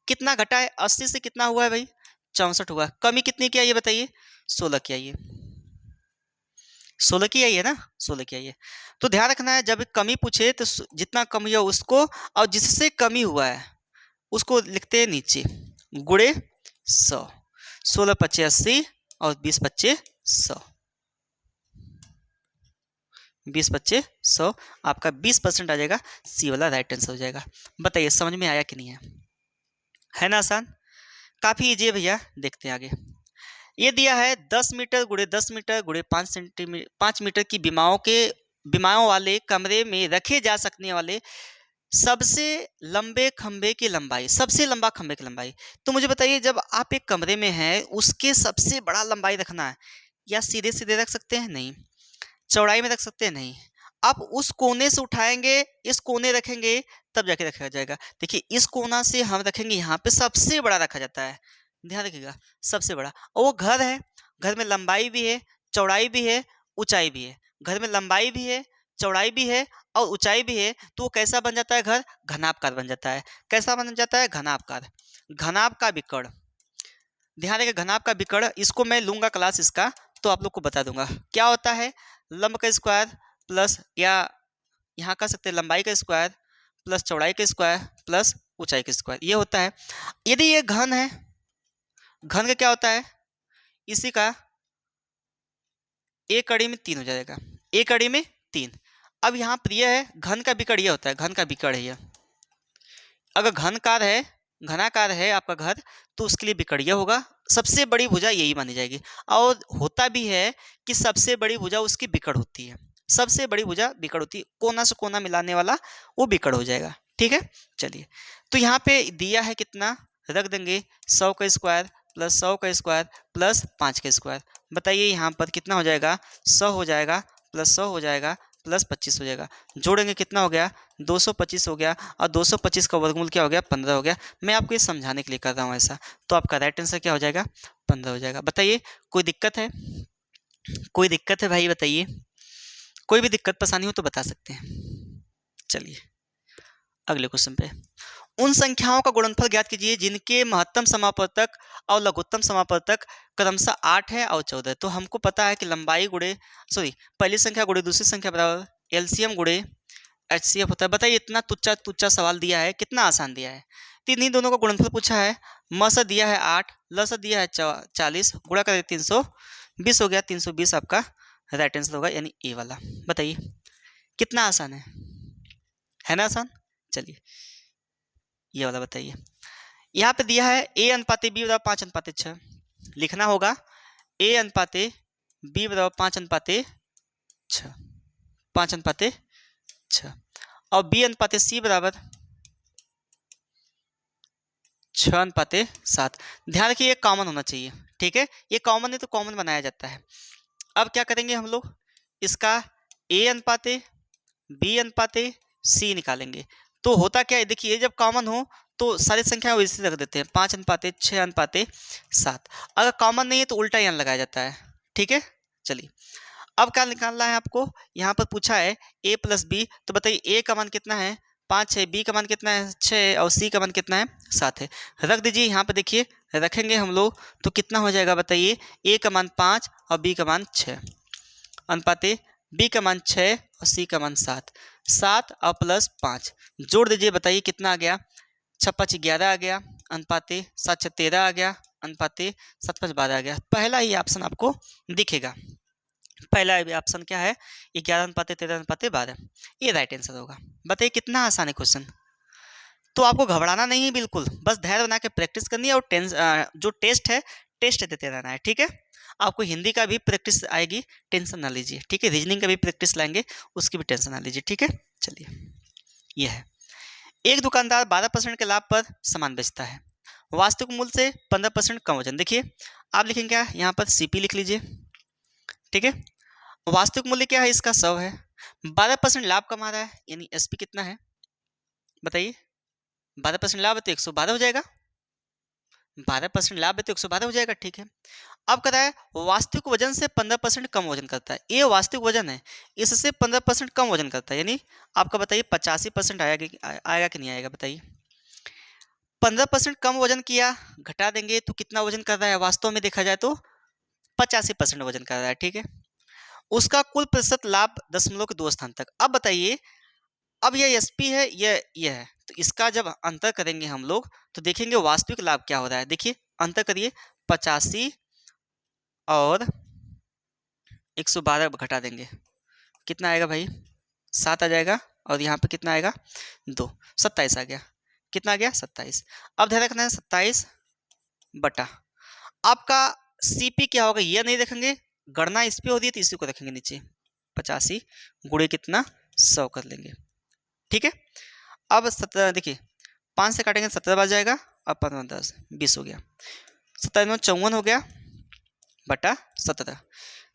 कितना घटा है, 80 से कितना हुआ है भाई, 64 हुआ। कमी कितनी की आई है बताइए, 16 की आई है, 16 की आई है ना, 16 की आई है। तो ध्यान रखना है, जब कमी पूछे तो जितना कम हुआ उसको, और जिससे कमी हुआ है उसको लिखते हैं नीचे, गुणे 100, 16 पच्चे 80 और 20 पच्चे 100, 20 पच्चे 100, आपका 20% आ जाएगा, सी वाला राइट आंसर हो जाएगा। बताइए समझ में आया कि नहीं है ना आसान, काफी इजी है भैया। देखते हैं आगे। ये दिया है 10 मीटर गुणे 10 मीटर गुणे 5 मीटर की विमाओं वाले कमरे में रखे जा सकने वाले सबसे लंबे खंभे की लंबाई, सबसे लंबा खंभे की लंबाई। तो मुझे बताइए, जब आप एक कमरे में हैं उसके सबसे बड़ा लंबाई रखना है, या सीधे सीधे रख सकते हैं, नहीं, चौड़ाई में रख सकते हैं, नहीं, आप उस कोने से उठाएंगे, इस कोने रखेंगे, तब जाके रखा जाएगा। देखिए इस कोना से हम रखेंगे, यहाँ पे सबसे बड़ा रखा जाता है, ध्यान रखिएगा, सबसे बड़ा। और वो घर है, घर में लंबाई भी है, चौड़ाई भी है, ऊंचाई भी है। घर में लंबाई भी है, चौड़ाई भी है और ऊंचाई भी है, तो वो कैसा बन जाता है, घर घनाभकार बन जाता है। कैसा बन जाता है, घनाभकार, घनाभ का विकर्ण। ध्यान रखिए, घनाभ का विकर्ण, इसको मैं लूंगा क्लास इसका, तो आप लोग को बता दूंगा क्या होता है। लंब का स्क्वायर प्लस, या यहाँ कह सकते हैं लंबाई का स्क्वायर प्लस चौड़ाई का स्क्वायर प्लस ऊंचाई का स्क्वायर, ये होता है। यदि ये घन है, घन का क्या होता है, इसी का एक कड़ी में 3 हो जाएगा, एक कड़ी में 3। अब यहाँ पर यह है, घन का विकर्ण ये होता है, घन का विकर्ण है यह। अगर घनकार है, घनाकार है आपका घर, तो उसके लिए विकर्ण यह होगा, सबसे बड़ी भुजा यही मानी जाएगी। और होता भी है कि सबसे बड़ी भुजा उसकी विकर्ण होती है, सबसे बड़ी भुजा विकर्ण होती है, कोना से कोना मिलाने वाला वो विकर्ण हो जाएगा। ठीक है। चलिए, तो यहाँ पे दिया है कितना, रख देंगे 100 का स्क्वायर प्लस 100 का स्क्वायर प्लस 5 का स्क्वायर। बताइए यहाँ पर कितना हो जाएगा, 100 हो जाएगा प्लस 100 हो जाएगा प्लस 25 हो जाएगा, जोड़ेंगे कितना हो गया, 225 हो गया, और 225 का वर्गमूल क्या हो गया, 15 हो गया। मैं आपको ये समझाने के लिए कर रहा हूँ ऐसा, तो आपका राइट आंसर क्या हो जाएगा, 15 हो जाएगा। बताइए कोई दिक्कत है, कोई दिक्कत है भाई बताइए, कोई भी दिक्कत परेशानी हो तो बता सकते हैं। चलिए अगले क्वेश्चन पे, उन संख्याओं का गुणनफल ज्ञात कीजिए जिनके महत्तम समापवर्तक और लघुत्तम समापवर्तक क्रमशः 8 है और 14 है। तो हमको पता है कि लंबाई गुणे पहली संख्या गुणे दूसरी संख्या बराबर एलसीएम गुणे एचसीएफ होता है। बताइए इतना तुच्चा तुच्चा सवाल दिया है, कितना आसान दिया है। तो इन्हीं दोनों का गुणनफल पूछा है, म से दिया है 8, ल से दिया है 40, गुणा करें 320 हो गया, 320 आपका राइट आंसर होगा, यानी ए वाला। बताइए कितना आसान है ना आसान। चलिए ये वाला बताइए, यहाँ पे दिया है ए अनुपाते बी बराबर 5 अनुपाते 6, लिखना होगा ए अनुपाते बी बराबर 5 अनुपाते 6, 5 अनुपाते 6, और बी अनुपाते सी बराबर 6 अनुपाते 7। ध्यान रखिए ये कॉमन होना चाहिए, ठीक है, ये कॉमन है तो कॉमन बनाया जाता है। अब क्या करेंगे हम लोग, इसका ए अनुपाते बी अनुपाते सी निकालेंगे। तो होता क्या है, देखिए जब कॉमन हो तो सारी संख्या वैसे रख देते हैं, 5 अनुपाते 6 अनुपाते 7। अगर कॉमन नहीं है तो उल्टा यहाँ लगाया जाता है, ठीक है। चलिए अब क्या निकालना है आपको, यहाँ पर पूछा है a प्लस बी, तो बताइए a का मान कितना है 5 है, b का मान कितना है 6 है, और c का मान कितना है 7 है। रख दीजिए यहाँ पर, देखिए रखेंगे हम लोग तो कितना हो जाएगा, बताइए a का मान 5 और b का मान 6 अनुपाते b का मान 6 और c का मान 7, 7 और प्लस 5 जोड़ दीजिए। बताइए कितना आ गया, 6 5 11 आ गया, अनुपाते 7 6 13 आ गया, अनुपाते 7 5 12 आ गया। पहला ही ऑप्शन आपको दिखेगा, पहला ऑप्शन क्या है, 11 अनुपाते 13 अनुपाते 12, ये राइट आंसर होगा। बताइए कितना आसान है क्वेश्चन। तो आपको घबराना नहीं है बिल्कुल, बस धैर्य बना के प्रैक्टिस करनी है, और जो टेस्ट है टेस्ट देते रहना है, ठीक है। आपको हिंदी का भी प्रैक्टिस आएगी, टेंशन ना लीजिए, ठीक है। रीजनिंग का भी प्रैक्टिस लाएंगे, उसकी भी टेंशन ना लीजिए, ठीक है। चलिए यह है, एक दुकानदार 12% के लाभ पर सामान बेचता है, वास्तविक मूल्य से 15% कम वजन। देखिए आप लिखेंगे क्या, यहाँ पर सीपी लिख लीजिए, ठीक है। वास्तविक मूल्य क्या है इसका 100 है, 12% लाभ कमा रहा है, यानी एसपी कितना है बताइए, 12% लाभ है तो 112 हो जाएगा, 12% लाभ है तो 112 हो जाएगा, ठीक है। अब कहता है वास्तविक वजन से 15% कम वजन करता है, ये वास्तविक वजन है, इससे 15% कम वजन करता है, यानी आपका बताइए 85% आएगा कि नहीं आएगा। बताइए 15% कम वजन किया, घटा देंगे तो कितना वजन कर रहा है, वास्तव में देखा जाए तो 85% वजन कर रहा है, ठीक है। उसका कुल प्रतिशत लाभ 0.2 स्थान तक। अब बताइए, अब यह एसपी है, यह है, तो इसका जब अंतर करेंगे हम लोग तो देखेंगे वास्तविक लाभ क्या हो रहा है। देखिए अंतर करिए, 85 और 112 घटा देंगे, कितना आएगा भाई, 7 आ जाएगा, और यहाँ पे कितना आएगा 2, 27 आ गया, कितना आ गया 27। अब ध्यान रखना है 27 बटा आपका सीपी क्या होगा, यह नहीं देखेंगे, गणना इस पे हो रही है तो इसी को रखेंगे नीचे, 85 गुणे कितना 100 कर लेंगे, ठीक है। अब 17 देखिए 5 से काटेंगे 17 बच जाएगा, अब 15 10 20 हो गया, 17 54 हो गया बटा 17,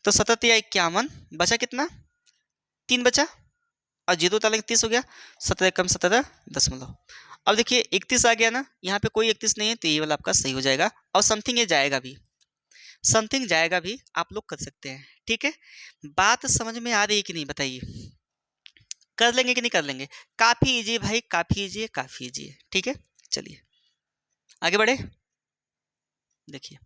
तो 17 या 51 बचा कितना 3 बचा, और जीरो डालेंगे 30 हो गया, 17 कम 17 दशमलव। अब देखिए 31 आ गया ना, यहाँ पे कोई 31 नहीं है तो ये वाला आपका सही हो जाएगा, और समथिंग ये जाएगा भी, समथिंग जाएगा भी, आप लोग कर सकते हैं, ठीक है। बात समझ में आ रही है कि नहीं बताइए, कर लेंगे कि नहीं कर लेंगे, काफी इजी है भाई, काफी इजी है, काफी इजी है, ठीक है। चलिए आगे बढ़े, देखिए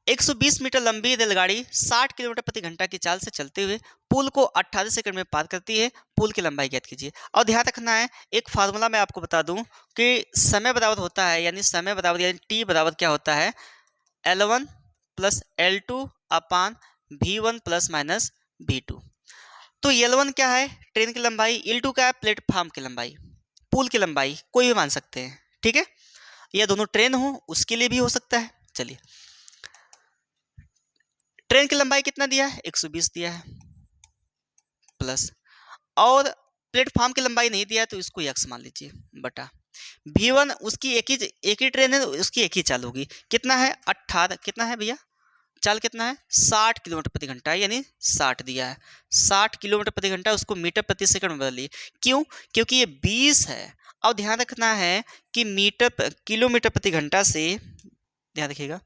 120 मीटर लंबी रेलगाड़ी 60 किलोमीटर प्रति घंटा की चाल से चलते हुए पुल को 18 सेकंड में पार करती है, पुल की लंबाई ज्ञात कीजिए। और ध्यान रखना है, एक फार्मूला मैं आपको बता दूं कि समय बराबर होता है, यानी समय बराबर यानी टी बराबर क्या होता है, L1 प्लस L2 अपान V1 प्लस माइनस V2। तो L1 क्या है, ट्रेन की लंबाई, L2 क्या है, प्लेटफॉर्म की लंबाई, पुल की लंबाई, कोई भी मान सकते हैं, ठीक है। यह दोनों ट्रेन हो उसके लिए भी हो सकता है। चलिए ट्रेन की लंबाई कितना दिया है, 120 दिया है, प्लस और प्लेटफॉर्म की लंबाई नहीं दिया है तो इसको x मान लीजिए बटा V1 उसकी एक ही ट्रेन है, उसकी एक ही चाल होगी। कितना है 18, कितना है भैया चाल कितना है 60 किलोमीटर प्रति घंटा, यानी 60 दिया है, 60 किलोमीटर प्रति घंटा, उसको मीटर प्रति सेकंड में बदलिए। क्यों? क्योंकि ये 20 है। अब ध्यान रखना है कि किलोमीटर प्रति घंटा से, ध्यान रखिएगा,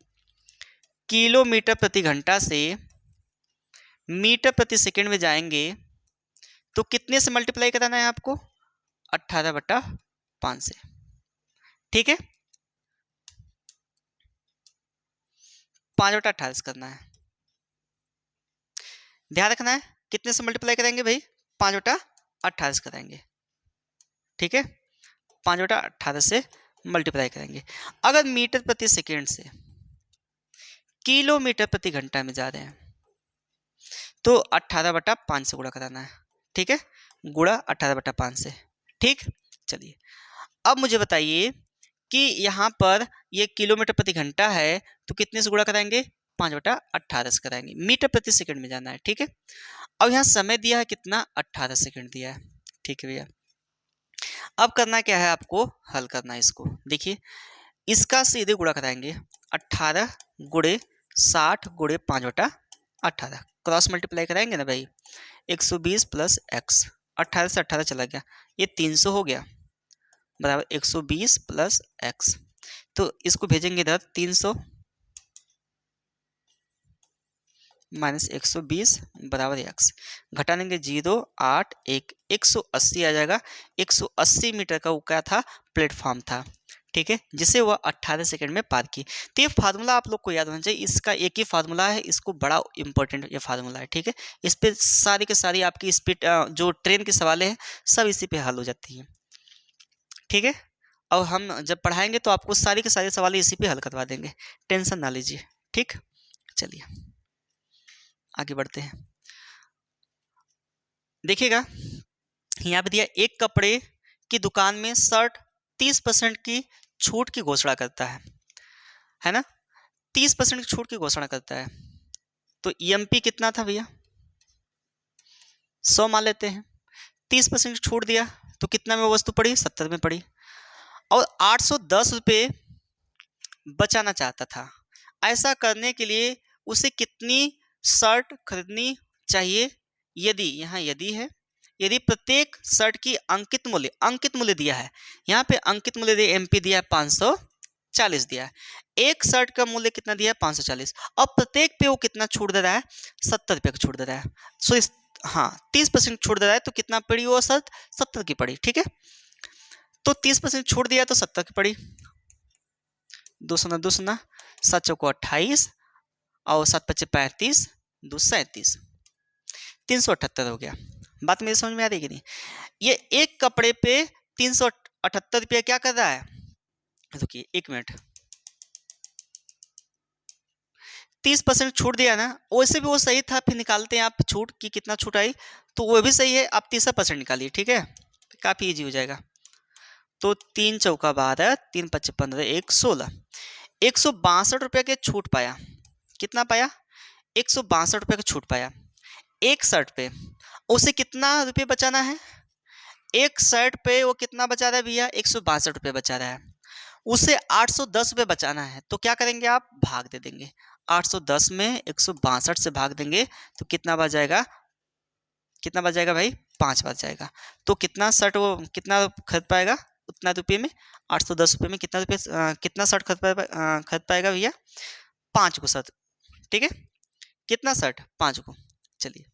किलोमीटर प्रति घंटा से मीटर प्रति सेकंड में जाएंगे तो कितने से मल्टीप्लाई कराना है आपको 18/5 से, ठीक है, 5/18 से करना है। ध्यान रखना है कितने से मल्टीप्लाई करेंगे भाई 5/18 से करेंगे, ठीक है, 5/18 से मल्टीप्लाई करेंगे। अगर मीटर प्रति सेकंड से किलोमीटर प्रति घंटा में जा रहे हैं तो 18/5 से गुणा कराना है, ठीक है, गुणा 18/5 से, ठीक। चलिए अब मुझे बताइए कि यहाँ पर ये किलोमीटर प्रति घंटा है तो कितने से गुणा कराएंगे 5/18 से कराएंगे, मीटर प्रति सेकंड में जाना है, ठीक है। अब यहाँ समय दिया है कितना 18 सेकंड दिया है, ठीक है भैया। अब करना क्या है आपको, हल करना है इसको। देखिए इसका सीधे गुणा कराएंगे 18 गुणे 60 गुणे 5/18, क्रॉस मल्टीप्लाई कराएंगे ना भाई, 120 प्लस एक्स, 18 से 18 चला गया, ये 300 हो गया, बराबर 120 प्लस एक्स। तो इसको भेजेंगे इधर 300 माइनस 120 बराबर एक्स, घटा लेंगे 0 8 1 180 आ जाएगा। 180 मीटर का वो क्या था प्लेटफॉर्म था, ठीक है, जिसे वह 18 सेकंड में पार की। तो ये फार्मूला आप लोग को याद होना चाहिए, इसका एक ही फार्मूला है, इसको बड़ा इंपॉर्टेंट ये फार्मूला है, ठीक है। इस पे सारी के सारी आपकी स्पीड जो ट्रेन के सवाल है सब इसी पे हल हो जाती है, ठीक है। और हम जब पढ़ाएंगे तो आपको सारी के सारे सवाल इसी पे हल करवा देंगे, टेंशन ना लीजिए, ठीक। चलिए आगे बढ़ते हैं। देखिएगा यहाँ पे दिया, एक कपड़े की दुकान में शर्ट 30% की छूट की घोषणा करता है ना, 30% की छूट की घोषणा करता है। तो ईएमपी कितना था भैया 100 मान लेते हैं, 30% की छूट दिया तो कितना में वस्तु पड़ी 70 में पड़ी, और 810 रुपये बचाना चाहता था। ऐसा करने के लिए उसे कितनी शर्ट खरीदनी चाहिए, यदि, यहाँ यदि है, यदि प्रत्येक शर्ट की अंकित मूल्य दिया है, यहाँ पे अंकित मूल्य दिया एमपी दिया है 540 दिया है, एक शर्ट का मूल्य कितना दिया है 540, और प्रत्येक पे वो कितना छूट दे रहा है 70 रुपये का छूट दे रहा है। सो इस, हाँ 30% छूट दे रहा है तो कितना पड़ी वो शर्ट 70 की पड़ी, ठीक है। तो 30% छूट दिया तो 70 की पड़ी, 2 7 चौको 28 और 7 5 35 2 37, 378 हो गया। बात मेरी समझ में आ रही कि नहीं? ये एक कपड़े पे 378 रुपया क्या कर रहा है, रुकिए 1 मिनट, 30% छूट दिया ना, वैसे भी वो सही था, फिर निकालते हैं आप छूट की कितना छूट आई, तो वो भी सही है, आप 30% निकालिए, ठीक है, काफी इजी हो जाएगा। तो 3 चौका 12 3 5 15 1 16, 162 रुपये के छूट पाया, कितना पाया 162 रुपये का छूट पाया। एक शर्ट पे उसे कितना रुपये बचाना है, एक शर्ट पे वो कितना बचा रहा है भैया 162 रुपये बचा रहा है, उसे 810 रुपये बचाना है, तो क्या करेंगे आप भाग दे देंगे, 810 में 162 से भाग देंगे तो कितना बच जाएगा, कितना बच जाएगा भाई 5 बच जाएगा। तो कितना शर्ट वो कितना खरीद पाएगा उतना रुपये में, 810 रुपये में कितना रुपये कितना शर्ट खरीद पाएगा भैया 5 को शर्ट, ठीक है, कितना शर्ट 5 को। चलिए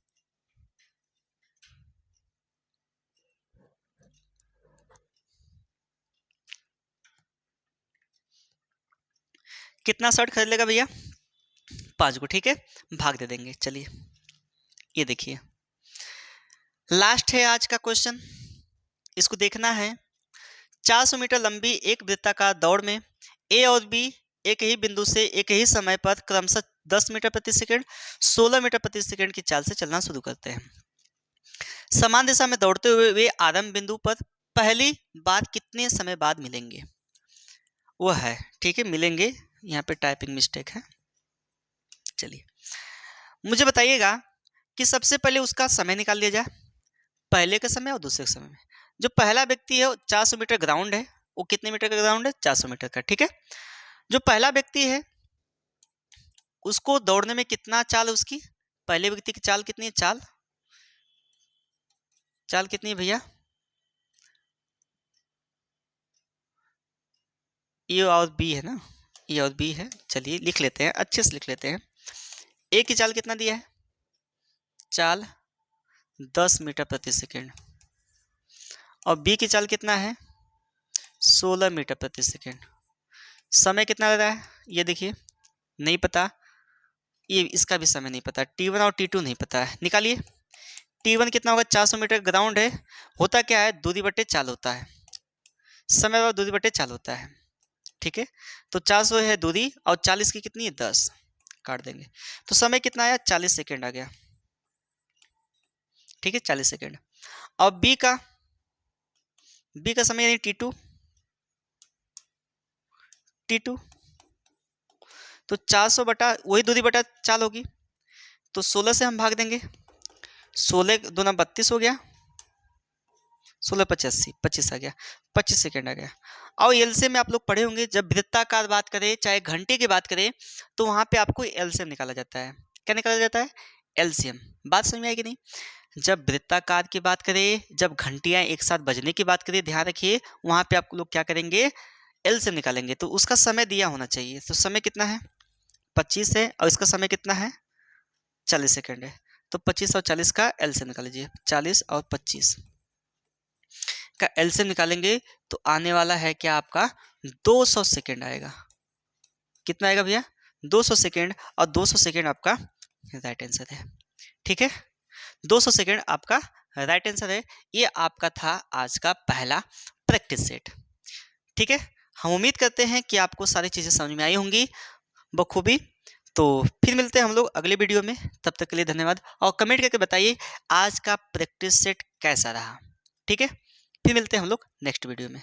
कितना शर्ट खरीद लेगा भैया 5 को, ठीक है, भाग दे देंगे। चलिए ये देखिए लास्ट है आज का क्वेश्चन, इसको देखना है। 400 मीटर लंबी एक वृत्ताकार दौड़ में ए और बी एक ही बिंदु से एक ही समय पर क्रमशः 10 मीटर प्रति सेकंड 16 मीटर प्रति सेकंड की चाल से चलना शुरू करते हैं। समान दिशा में दौड़ते हुए वे आरंभ बिंदु पर पहली बार कितने समय बाद मिलेंगे, वो है, ठीक है, मिलेंगे, यहाँ पे टाइपिंग मिस्टेक है। चलिए मुझे बताइएगा कि सबसे पहले उसका समय निकाल लिया जाए, पहले के समय और दूसरे के समय में। जो पहला व्यक्ति है वो 400 मीटर ग्राउंड है, वो कितने मीटर का ग्राउंड है? 400 मीटर का, ठीक है। जो पहला व्यक्ति है उसको दौड़ने में कितना चाल है उसकी? पहले व्यक्ति की चाल कितनी है? चाल कितनी है भैया? ए और बी है ना, ए और बी है। चलिए लिख लेते हैं, अच्छे से लिख लेते हैं। ए की चाल कितना दिया है? चाल 10 मीटर प्रति सेकेंड। और बी की चाल कितना है? 16 मीटर प्रति सेकेंड। समय कितना लग रहा है ये देखिए, नहीं पता, ये इसका भी समय नहीं पता। T1 और T2 नहीं पता है, निकालिए। T1 कितना होगा? 400 मीटर ग्राउंड है। होता क्या है? दूरी बटे चाल होता है, समय और दूरी बटे चाल होता है, ठीक है। तो 400 है दूरी और 40 की कितनी है? 10, काट देंगे। तो समय कितना आया? 40 सेकेंड आ गया, ठीक है, 40 सेकेंड। और बी का समय यानी T2 तो 400 बटा वही दूरी बटा चाल होगी, तो 16 से हम भाग देंगे। 16 दूना 32 हो गया, 16 85 25 आ गया, 25 सेकेंड आ गया। और एलसीएम में आप लोग पढ़े होंगे, जब वृत्ताकार बात करें चाहे घंटे की बात करें तो वहां पे आपको एलसीएम निकाला जाता है। क्या निकाला जाता है? एलसीएम। बात समझ में आएगी नहीं? जब वृत्ताकार की बात करें, जब घंटियां एक साथ बजने की बात करें, ध्यान रखिए वहां पे आप लोग क्या करेंगे? एलसीएम निकालेंगे। तो उसका समय दिया होना चाहिए। तो समय कितना है? 25 है, और इसका समय कितना है? 40 सेकेंड है। तो 25 और 40 का एलसीएम निकाल लीजिए। 40 और 25 का एलसीएम निकालेंगे तो आने वाला है क्या आपका? 200 सेकेंड आएगा। कितना आएगा भैया? 200 सेकेंड। और 200 सेकेंड आपका राइट आंसर है, ठीक है। 200 सेकेंड आपका राइट आंसर है। ये आपका था आज का पहला प्रैक्टिस सेट, ठीक है। हम उम्मीद करते हैं कि आपको सारी चीजें समझ में आई होंगी बखूबी। तो फिर मिलते हैं हम लोग अगले वीडियो में, तब तक के लिए धन्यवाद। और कमेंट करके बताइए आज का प्रैक्टिस सेट कैसा रहा, ठीक है। फिर मिलते हैं हम लोग नेक्स्ट वीडियो में।